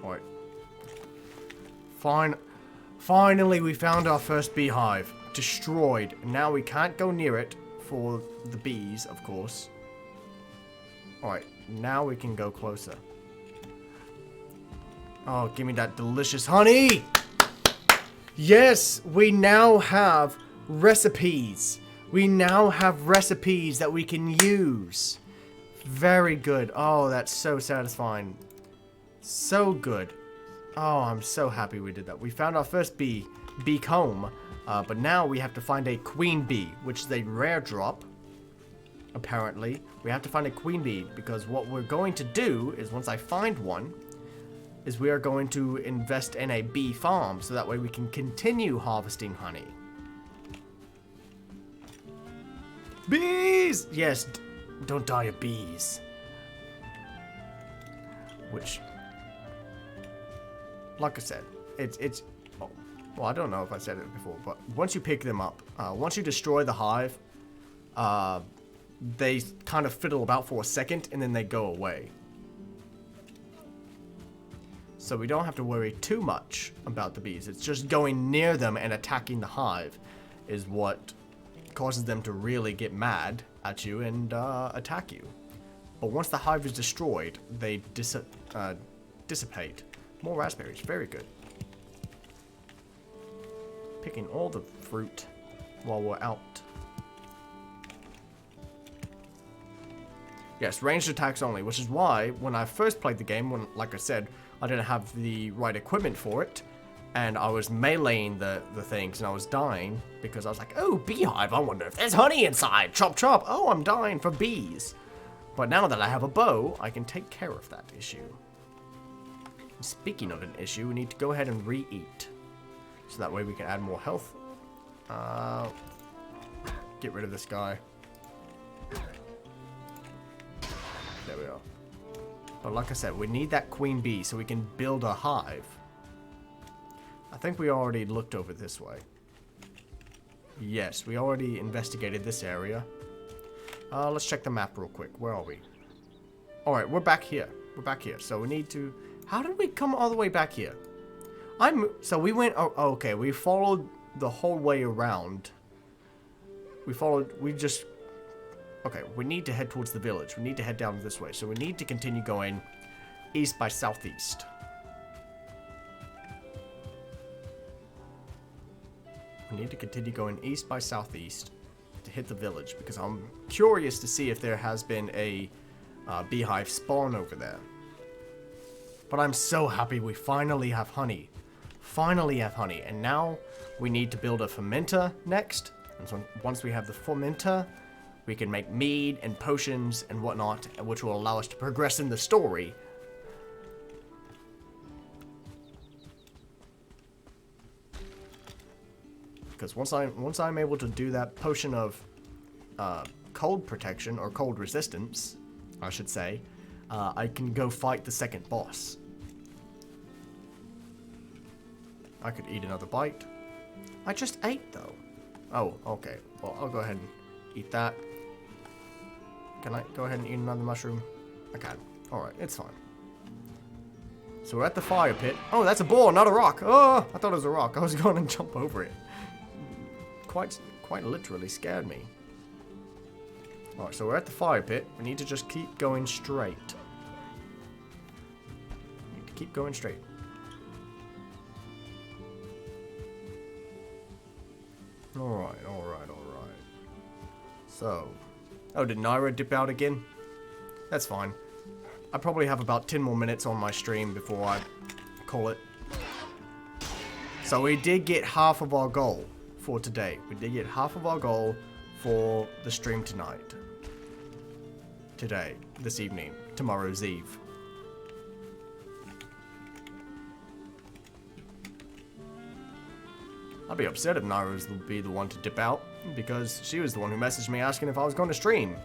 Alright. Finally, we found our first beehive. Destroyed. Now we can't go near it for the bees, of course. Alright, now we can go closer. Oh, give me that delicious honey! Yes, we now have recipes. We now have recipes that we can use. Very good. Oh, that's so satisfying. So good. Oh, I'm so happy we did that. We found our first bee comb, but now we have to find a queen bee, which is a rare drop. Apparently, we have to find a queen bee because what we're going to do is once I find one, is we are going to invest in a bee farm so that way we can continue harvesting honey. Bees! Yes, don't die of bees. Which, like I said, it's oh, well, I don't know if I said it before, but once you pick them up, once you destroy the hive, they kind of fiddle about for a second and then they go away. So we don't have to worry too much about the bees. It's just going near them and attacking the hive is what causes them to really get mad at you and attack you. But once the hive is destroyed, they dissipate. More raspberries, very good. Picking all the fruit while we're out. Yes, ranged attacks only, which is why when I first played the game, when, like I said, I didn't have the right equipment for it, and I was meleeing the things, and I was dying, because I was like, oh, beehive, I wonder if there's honey inside, chop chop, oh, I'm dying for bees. But now that I have a bow, I can take care of that issue. And speaking of an issue, we need to go ahead and re-eat, so that way we can add more health. Get rid of this guy. There we are. But like I said, we need that queen bee so we can build a hive. I think we already looked over this way. Yes, we already investigated this area. Let's check the map real quick. Where are we? Alright, we're back here. We're back here. So we need to... How did we come all the way back here? So we went... Oh, okay, we followed the whole way around. We just... Okay, we need to head towards the village. We need to head down this way. So we need to continue going east by southeast. We need to continue going east by southeast to hit the village because I'm curious to see if there has been a beehive spawn over there. But I'm so happy we finally have honey. Finally have honey. And now we need to build a fermenter next. And so once we have the fermenter, we can make mead and potions and whatnot, which will allow us to progress in the story. Because once I'm able to do that potion of cold protection, or cold resistance, I should say, I can go fight the second boss. I could eat another bite. I just ate, though. Oh, okay. Well, I'll go ahead and eat that. Can I go ahead and eat another mushroom? I can. Alright, it's fine. So we're at the fire pit. Oh, that's a ball, not a rock. Oh, I thought it was a rock. I was going to jump over it. Quite literally scared me. Alright, so we're at the fire pit. We need to just keep going straight. Need to keep going straight. Alright. So... Oh, did Naira dip out again? That's fine. I probably have about 10 more minutes on my stream before I call it. So we did get half of our goal for today. We did get half of our goal for the stream tonight. Today. This evening. Tomorrow's Eve. I'd be upset if Naira would be the one to dip out, because she was the one who messaged me asking if I was going to stream.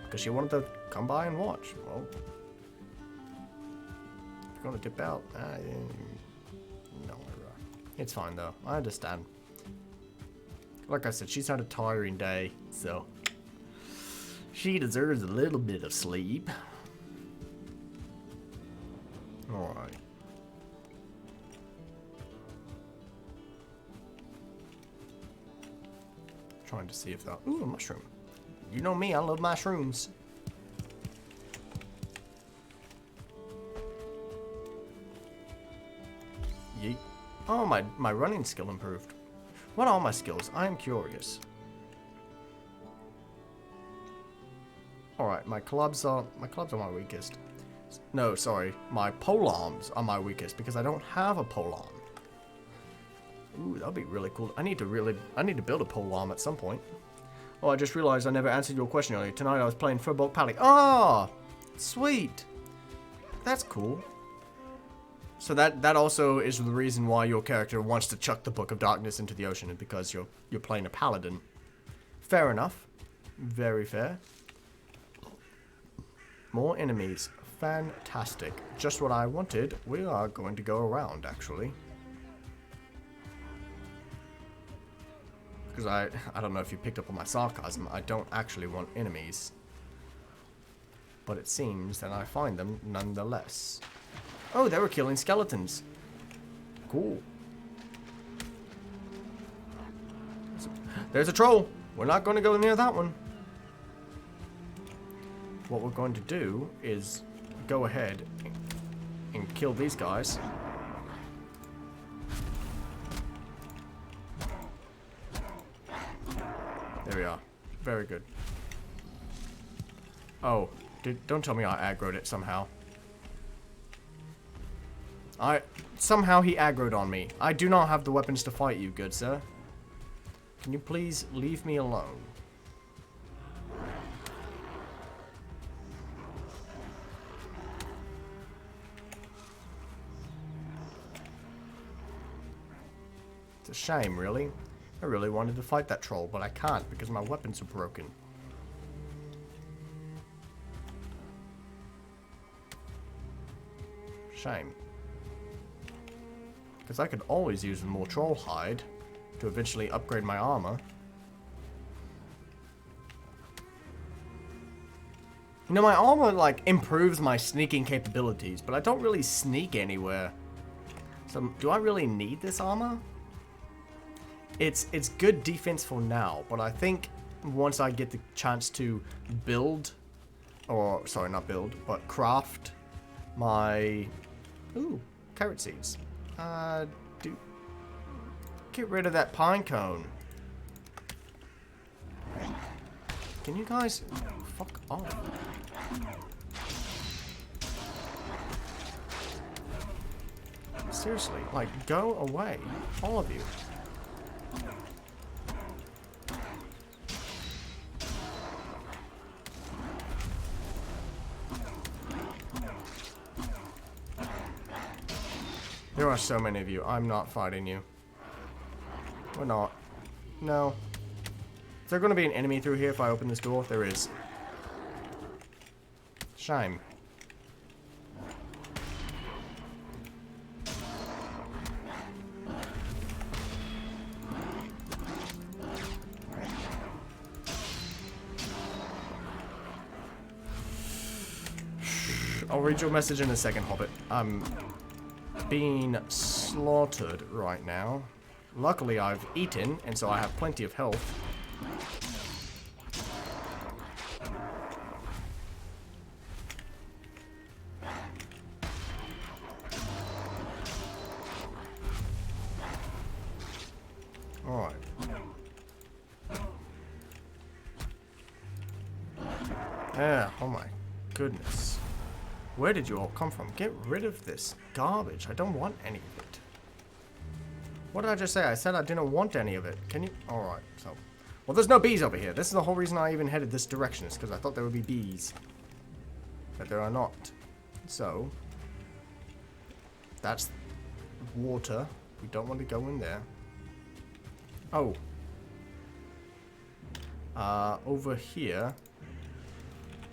Because she wanted to come by and watch. Well, if you're going to dip out, no, it's fine though. I understand. Like I said, she's had a tiring day, so she deserves a little bit of sleep. Alright. trying to see if that... Ooh, a mushroom. You know me, I love mushrooms. Yeet. Oh, my running skill improved. What are my skills? I am curious. Alright, my clubs are my weakest. No, sorry. My polearms are my weakest because I don't have a polearm. Ooh, that'd be really cool. I need to build a polearm at some point. Oh, I just realized I never answered your question earlier. Tonight I was playing football pally. Ah! Sweet! That's cool. So that also is the reason why your character wants to chuck the Book of Darkness into the ocean, because you're playing a paladin. Fair enough. Very fair. More enemies. Fantastic. Just what I wanted. We are going to go around, actually. Because I don't know if you picked up on my sarcasm. I don't actually want enemies. But it seems that I find them nonetheless. Oh, they were killing skeletons. Cool. There's a troll. We're not going to go near that one. What we're going to do is go ahead and kill these guys. There we are. Very good. Oh, don't tell me I aggroed it somehow. Somehow he aggroed on me. I do not have the weapons to fight you, good sir. Can you please leave me alone? It's a shame, really. I really wanted to fight that troll, but I can't because my weapons are broken. Shame. Because I could always use more troll hide to eventually upgrade my armor. You know, my armor, like, improves my sneaking capabilities, but I don't really sneak anywhere. So, do I really need this armor? It's good defense for now, but I think once I get the chance to build, or, sorry, not build, but craft my... Ooh, carrot seeds. Get rid of that pine cone. Can you guys fuck off? Seriously, like, go away. All of you. There are so many of you. I'm not fighting you. We're not. No. Is there going to be an enemy through here if I open this door? There is. Shame. I'll read your message in a second, Hobbit. I'm being slaughtered right now. Luckily, I've eaten, and so I have plenty of health. Alright. Yeah, oh my goodness. Where did you all come from? Get rid of this garbage. I don't want any of it. What did I just say? I said I didn't want any of it. Can you? Alright, so. Well, there's no bees over here. This is the whole reason I even headed this direction, is because I thought there would be bees. But there are not. So. That's water. We don't want to go in there. Oh. Over here.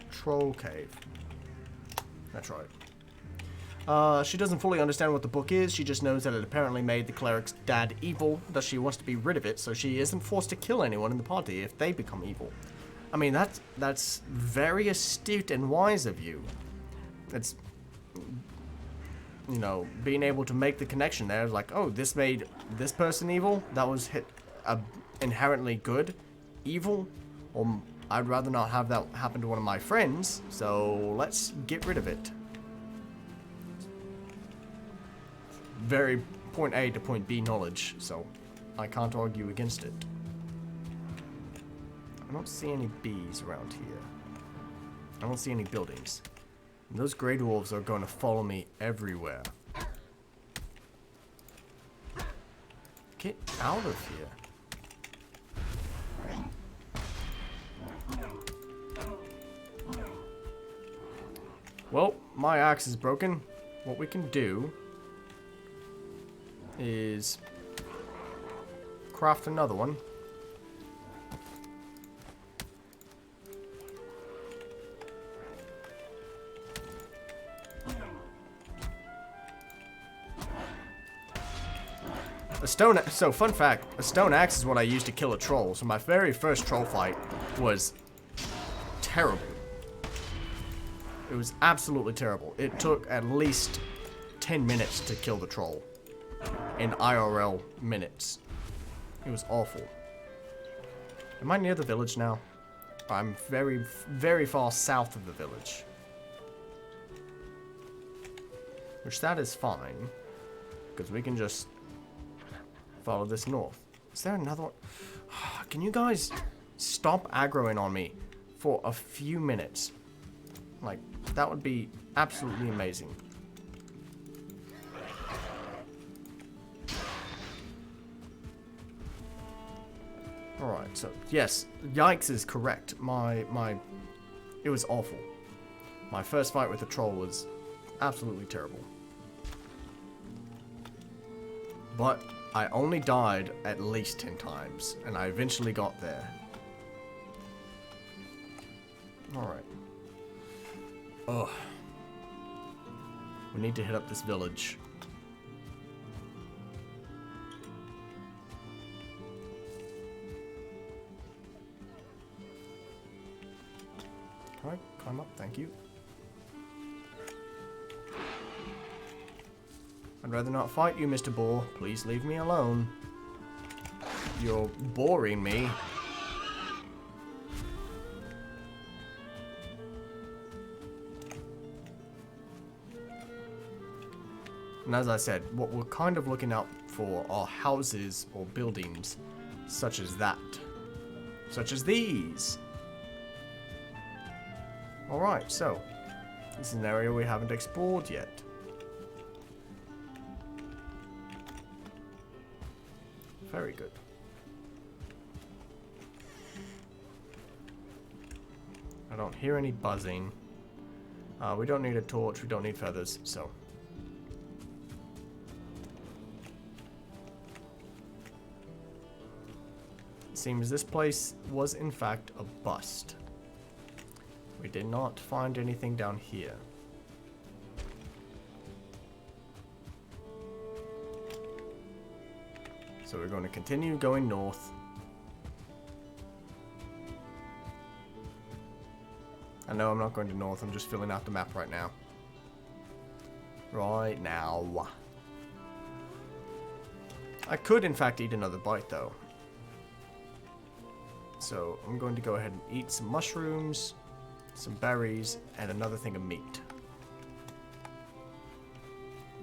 Troll cave. That's right. She doesn't fully understand what the book is. She just knows that it apparently made the cleric's dad evil, that she wants to be rid of it, so she isn't forced to kill anyone in the party if they become evil. I mean, that's very astute and wise of you. It's, you know, being able to make the connection there, like, oh, this made this person evil, that was inherently good. evil, or I'd rather not have that happen to one of my friends, so let's get rid of it. Very point A to point B knowledge, so I can't argue against it. I don't see any bees around here. I don't see any buildings. And those Grey Dwarves are going to follow me everywhere. Get out of here. Well, my axe is broken. What we can do is craft another one. So fun fact, a stone axe is what I used to kill a troll. So my very first troll fight was terrible. It was absolutely terrible. It took at least 10 minutes to kill the troll. In IRL minutes. It was awful. Am I near the village now? I'm very, very far south of the village. Which that is fine. Because we can just follow this north. Is there another one? Can you guys stop aggroing on me for a few minutes? Like, that would be absolutely amazing. Alright, so, yes, yikes is correct. It was awful. My first fight with the troll was absolutely terrible. But I only died at least 10 times, and I eventually got there. Alright. Ugh. We need to hit up this village. Alright, climb up, thank you. I'd rather not fight you, Mr. Boar. Please leave me alone. You're boring me. And as I said, what we're kind of looking out for are houses or buildings such as that. Such as these. Alright, so this is an area we haven't explored yet. Very good. I don't hear any buzzing. We don't need a torch, we don't need feathers, so. It seems this place was in fact a bust. We did not find anything down here. So we're going to continue going north. I know I'm not going to north, I'm just filling out the map right now. Right now. I could in fact eat another bite though. So I'm going to go ahead and eat some mushrooms, some berries, and another thing of meat.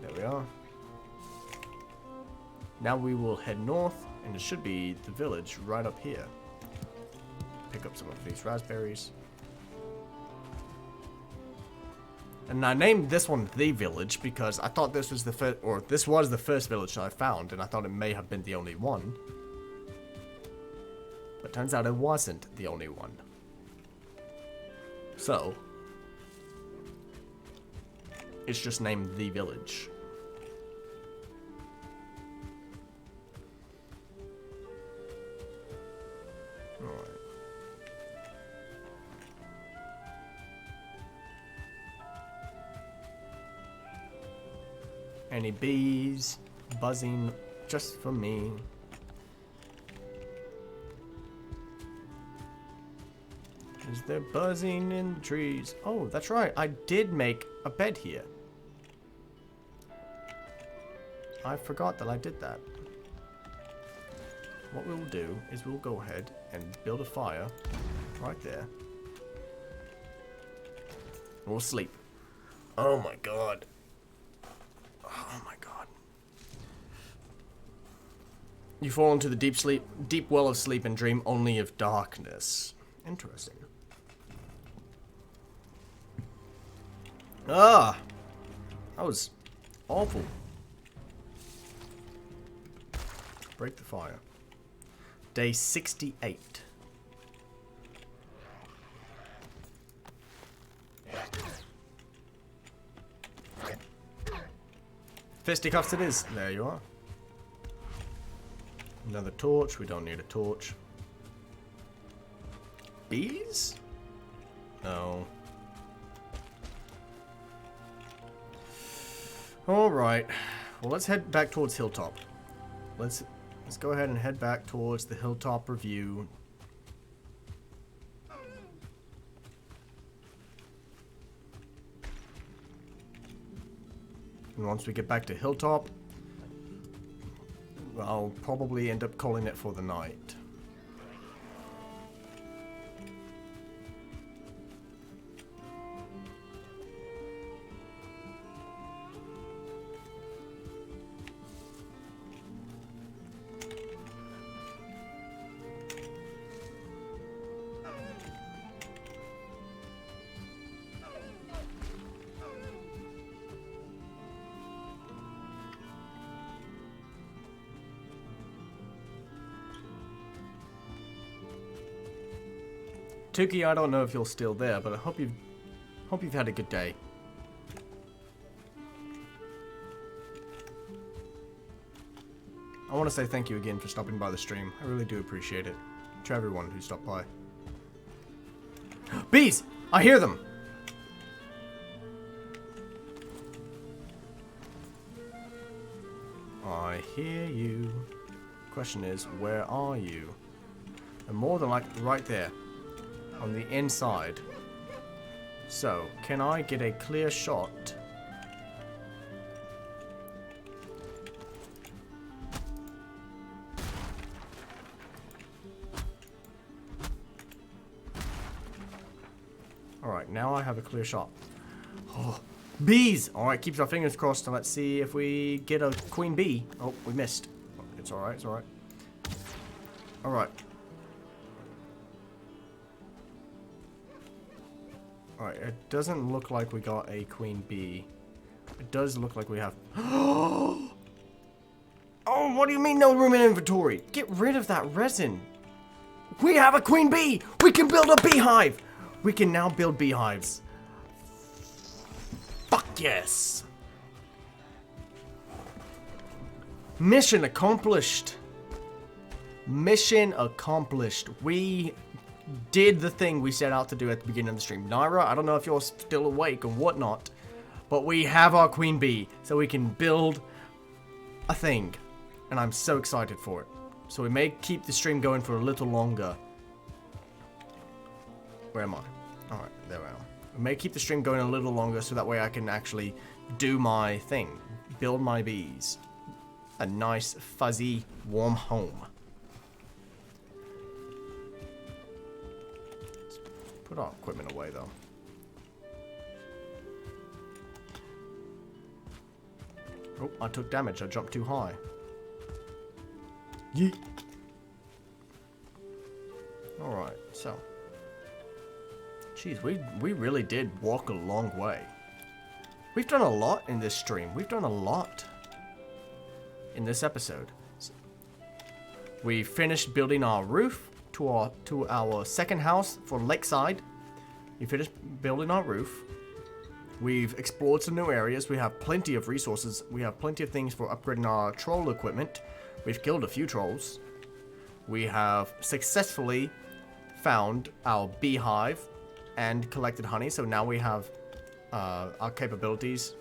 There we are. Now we will head north, and it should be the village right up here. Pick up some of these raspberries. And I named this one The Village because I thought this was the first, or this was the first village that I found, and I thought it may have been the only one. But turns out it wasn't the only one. So, it's just named The Village. Alright. Any bees buzzing just for me? Is there buzzing in the trees? Oh, that's right. I did make a bed here. I forgot that I did that. what we'll do is we'll go ahead and build a fire right there. We'll sleep. Oh my god. Oh my god. You fall into the deep well of sleep and dream only of darkness. Interesting. Ah! That was awful. Break the fire. Day 68. Fisticuffs it is. There you are. Another torch. We don't need a torch. Bees? No. Alright. Well, let's head back towards Hilltop. Let's go ahead and head back towards the Hilltop Review. And once we get back to Hilltop, I'll probably end up calling it for the night. Tuki, I don't know if you're still there, but I hope you've had a good day. I want to say thank you again for stopping by the stream. I really do appreciate it. To everyone who stopped by. Bees! I hear them! I hear you. Question is, where are you? And more than likely right there. On the inside. So, can I get a clear shot? Alright, now I have a clear shot. Oh, bees! Alright, keeps our fingers crossed and let's see if we get a queen bee. Oh, we missed. It's alright, it's alright. Alright. Alright, it doesn't look like we got a queen bee. It does look like we have... Oh, what do you mean no room in inventory? Get rid of that resin. We have a queen bee! We can build a beehive! We can now build beehives. Fuck yes! Mission accomplished. Mission accomplished. We did the thing we set out to do at the beginning of the stream. Naira, I don't know if you're still awake and whatnot, but we have our queen bee, so we can build a thing. And I'm so excited for it. So we may keep the stream going for a little longer. Where am I? Alright, there I am. We may keep the stream going a little longer so that way I can actually do my thing. Build my bees. A nice, fuzzy, warm home. Put our equipment away, though. Oh, I took damage. I jumped too high. Yeet. Alright, so. Jeez, we really did walk a long way. We've done a lot in this stream. We've done a lot in this episode. We finished building our roof to our second house for Lakeside. We finished building our roof. We've explored some new areas. We have plenty of resources. We have plenty of things for upgrading our troll equipment. We've killed a few trolls. We have successfully found our beehive and collected honey. So now we have our capabilities.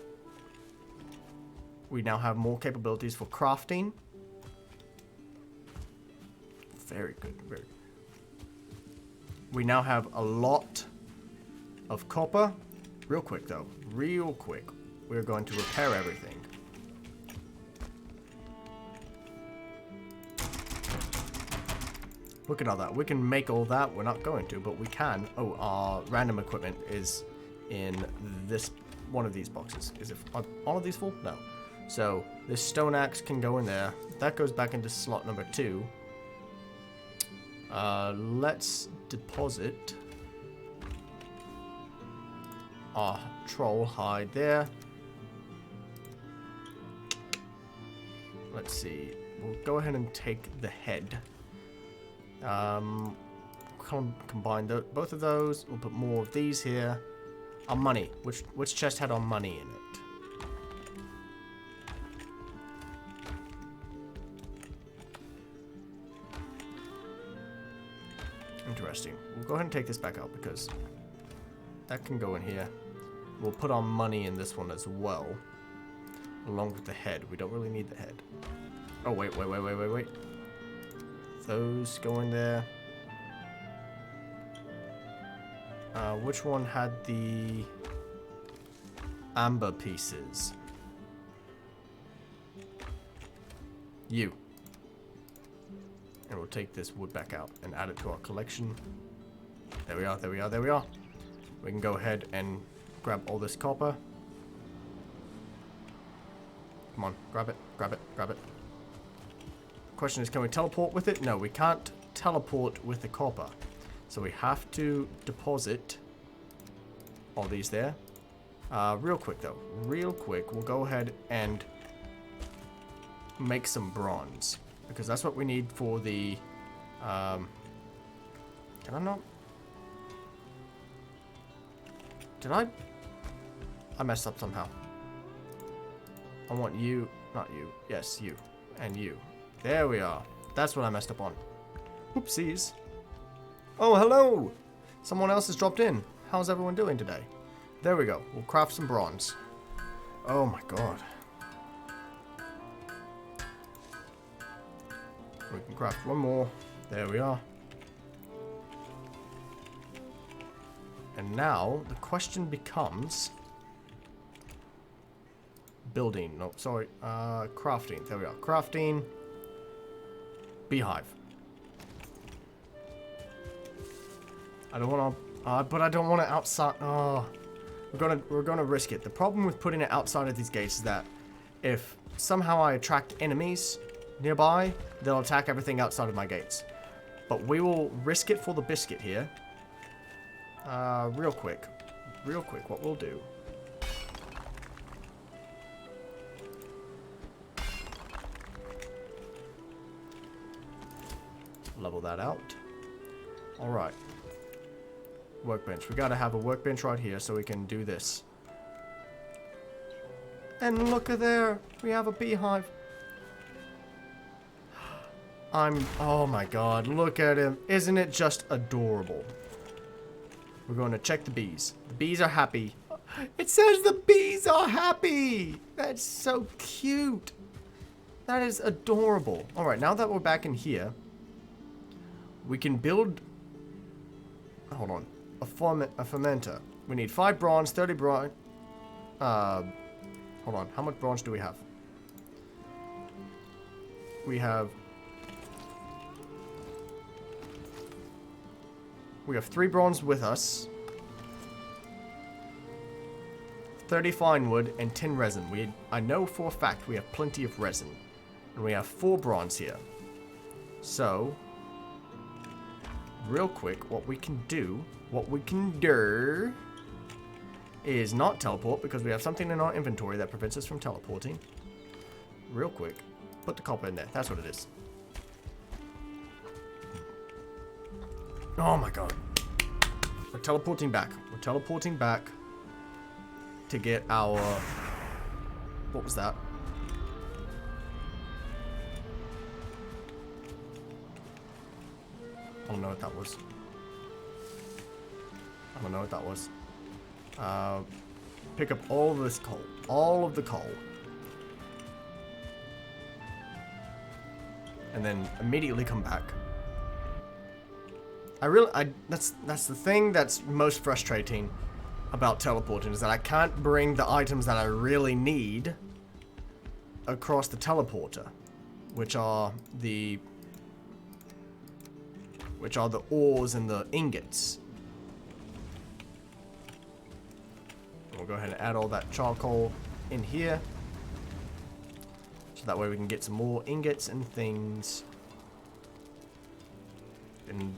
We now have more capabilities for crafting. Very good, very good. We now have a lot of copper. Real quick though, real quick. We're going to repair everything. Look at all that. We can make all that. We're not going to, but we can. Oh, our random equipment is in this one of these boxes. Are all of these full? No. So this stone axe can go in there. That goes back into slot number 2. Let's deposit our troll hide there. Let's see. We'll go ahead and take the head. Combine both of those. We'll put more of these here. Our money. Which chest had our money in it? Interesting. We'll go ahead and take this back out because that can go in here. We'll put our money in this one as well, along with the head. We don't really need the head. Oh, wait. Those go in there. Which one had the amber pieces? You. And we'll take this wood back out and add it to our collection. There we are. We can go ahead and grab all this copper. Come on, grab it. Question is, can we teleport with it? No, we can't teleport with the copper. So we have to deposit all these there. Real quick, we'll go ahead and make some bronze. Because that's what we need for the... can I not? Did I? I messed up somehow. I want you, not you. Yes, you. And you. There we are. That's what I messed up on. Oopsies. Oh, hello! Someone else has dropped in. How's everyone doing today? There we go. We'll craft some bronze. Oh my god. We can craft one more. There we are. And now the question becomes building. No, sorry. Crafting. There we are. Crafting. Beehive. I don't want to, but I don't want it outside. Oh, we're gonna risk it. The problem with putting it outside of these gates is that if somehow I attract enemies nearby, they'll attack everything outside of my gates. But we will risk it for the biscuit here. Real quick, what we'll do. Level that out. Alright. Workbench. We gotta have a workbench right here so we can do this. And look at there! We have a beehive. Oh my god, look at him. Isn't it just adorable? We're going to check the bees. The bees are happy. It says the bees are happy! That's so cute. That is adorable. Alright, now that we're back in here, we can build... Hold on. A fermenter. We need 5 bronze, 30 bronze... hold on. How much bronze do we have? We have 3 bronze with us, 30 fine wood, and 10 resin. I know for a fact we have plenty of resin. And we have 4 bronze here. So, real quick, what we can do is not teleport because we have something in our inventory that prevents us from teleporting. Real quick, put the copper in there. That's what it is. Oh my god. We're teleporting back. We're teleporting back to get our... What was that? I don't know what that was. Pick up all of this coal. All of the coal. And then immediately come back. That's the thing that's most frustrating about teleporting, is that I can't bring the items that I really need across the teleporter, which are the which are the ores and the ingots. We'll go ahead and add all that charcoal in here. So that way we can get some more ingots and things. And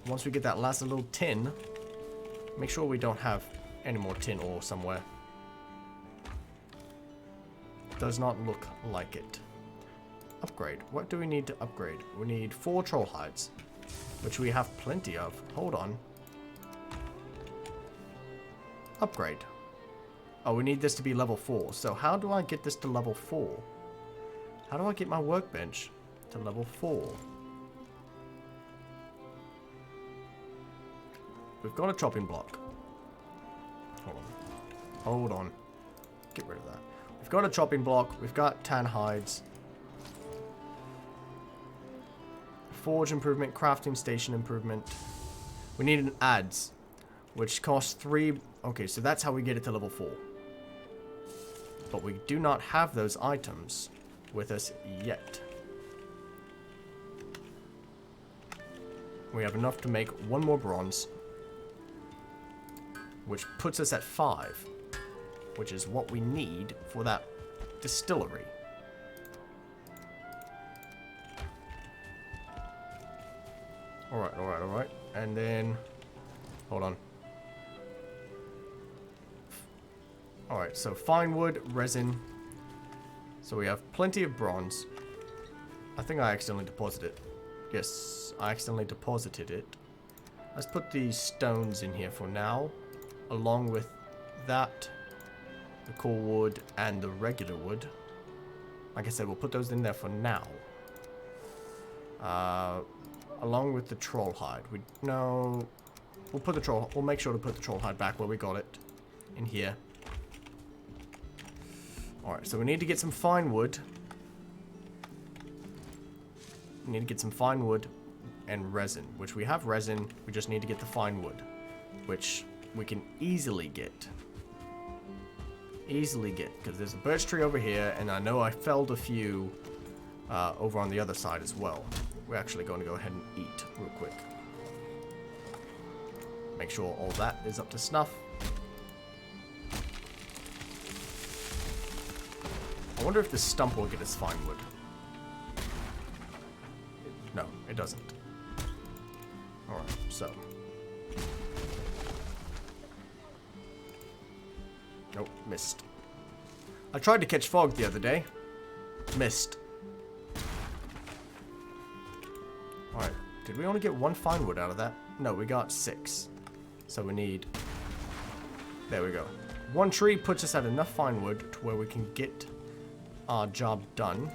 once we get that last little tin, make sure we don't have any more tin ore somewhere. Does not look like it. Upgrade. What do we need to upgrade? We need 4 troll hides, which we have plenty of. Hold on. Upgrade. Oh, we need this to be level 4. So how do I get this to level 4? How do I get my workbench to level 4? We've got a chopping block. Hold on. Hold on. Get rid of that. We've got a chopping block. We've got tan hides. Forge improvement. Crafting station improvement. We need an adze, which costs 3. Okay, so that's how we get it to level 4. But we do not have those items with us yet. We have enough to make 1 more bronze, which puts us at 5, which is what we need for that distillery. Alright, alright, alright. And then, hold on. Alright, so fine wood, resin. So we have plenty of bronze. I think I accidentally deposited it. Yes, I accidentally deposited it. Let's put these stones in here for now, along with that, the core wood, and the regular wood. Like I said, we'll put those in there for now. Along with the troll hide. We'll make sure to put the troll hide back where we got it. In here. Alright, so we need to get some fine wood. We need to get some fine wood and resin, which we have resin. We just need to get the fine wood, which we can easily get. Easily get, because there's a birch tree over here, and I know I felled a few over on the other side as well. We're actually going to go ahead and eat real quick. Make sure all that is up to snuff. I wonder if this stump will get us fine wood. No, it doesn't. Alright, so. Nope, missed. I tried to catch fog the other day. Missed. Alright, did we only get 1 fine wood out of that? No, we got 6. So we need... There we go. 1 tree puts us at enough fine wood to where we can get our job done.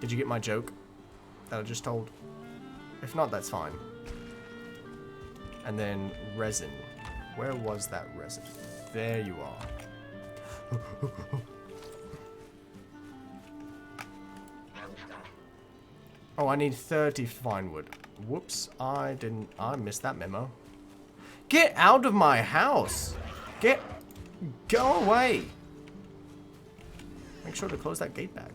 Did you get my joke that I just told? If not, that's fine. And then resin. Where was that resin? There you are. Oh, I need 30 fine wood. Whoops, I missed that memo. Get out of my house! Go away! Make sure to close that gate back.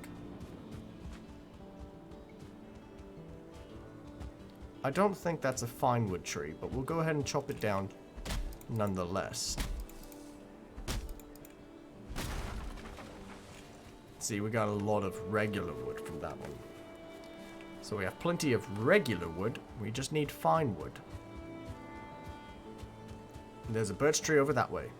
I don't think that's a fine wood tree, but we'll go ahead and chop it down nonetheless. See, we got a lot of regular wood from that one. So we have plenty of regular wood, we just need fine wood. And there's a birch tree over that way.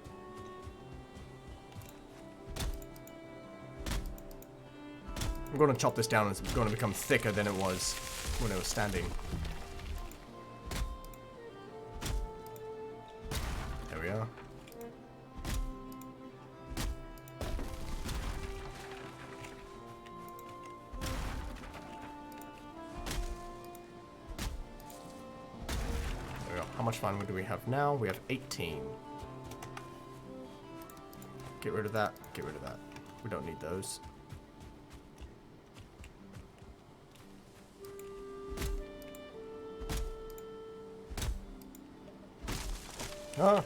I'm going to chop this down and it's going to become thicker than it was when it was standing. There we are. There we go. How much fine wood do we have now? We have 18. Get rid of that. Get rid of that. We don't need those. Ah.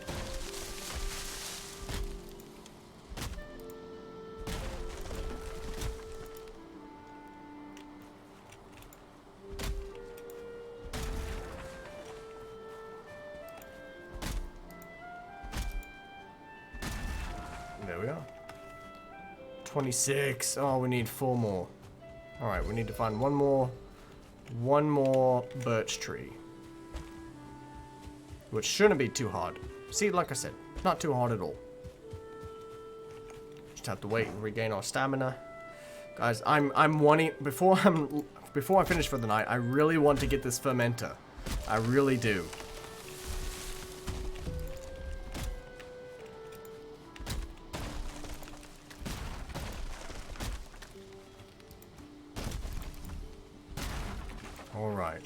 we are. 26. Oh, we need 4 more. Alright, we need to find one more birch tree. Which shouldn't be too hard. See, like I said, not too hard at all. Just have to wait and regain our stamina. Guys, I'm wanting before I finish for the night, I really want to get this fermenter. I really do. Alright.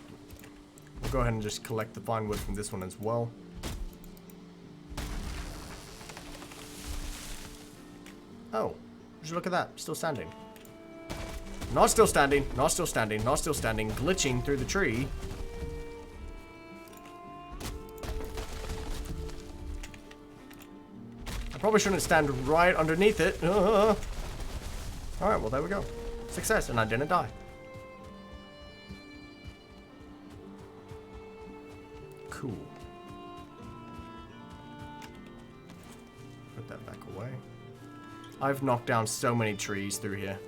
We'll go ahead and just collect the fine wood from this one as well. Oh, would you look at that? Still standing. Not still standing, not still standing, not still standing, glitching through the tree. I probably shouldn't stand right underneath it. Alright, well there we go. Success, and I didn't die. Cool. Put that back away. I've knocked down so many trees through here.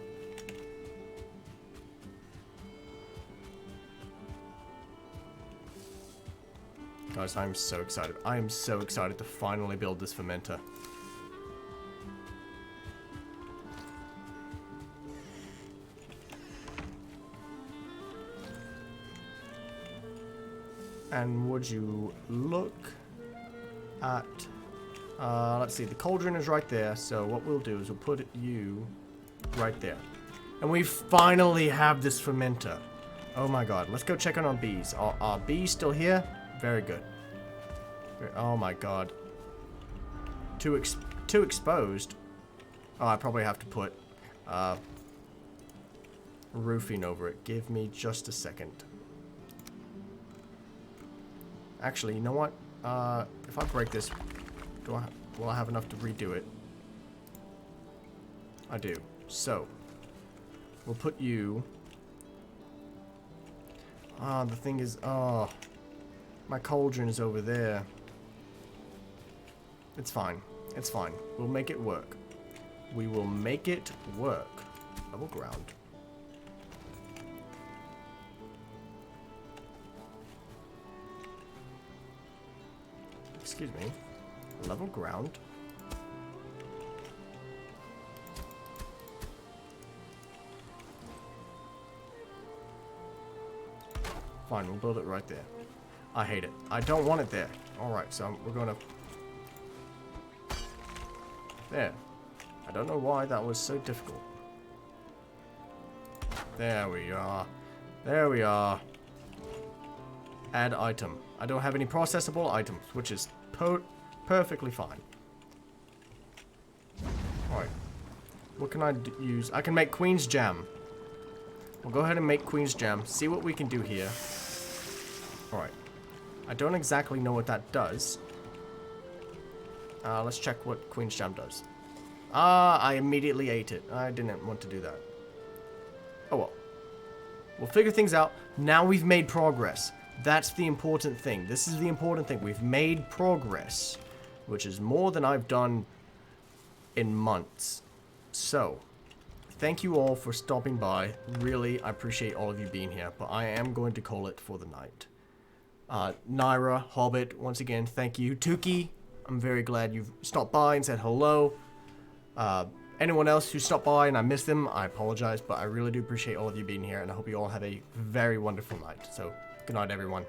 Guys, I'm so excited. I am so excited to finally build this fermenter. And would you look at... let's see, the cauldron is right there, so what we'll do is we'll put you right there. And we finally have this fermenter. Oh my god, let's go check on our bees. Are our bees still here? Very good. Oh my god. Too exposed. Oh, I probably have to put roofing over it. Give me just a second. Actually, you know what? If I break this, will I have enough to redo it? I do. So, we'll put you... the thing is, my cauldron is over there. It's fine. It's fine. We'll make it work. We will make it work. Level ground. Excuse me. Level ground. Fine, we'll build it right there. I hate it. I don't want it there. Alright, so we're gonna... There. I don't know why that was so difficult. There we are. There we are. Add item. I don't have any processable items, which is perfectly fine. Alright. What can I use? I can make Queen's Jam. We'll go ahead and make Queen's Jam. See what we can do here. Alright. I don't exactly know what that does. Let's check what Queen's Jam does. I immediately ate it. I didn't want to do that. Oh well. We'll figure things out. Now we've made progress. That's the important thing. This is the important thing. We've made progress, which is more than I've done in months. So, thank you all for stopping by. Really, I appreciate all of you being here, but I am going to call it for the night. Naira, Hobbit, once again, thank you. Tuki, I'm very glad you've stopped by and said hello. Anyone else who stopped by and I missed them, I apologize, but I really do appreciate all of you being here, and I hope you all have a very wonderful night. So, good night, everyone.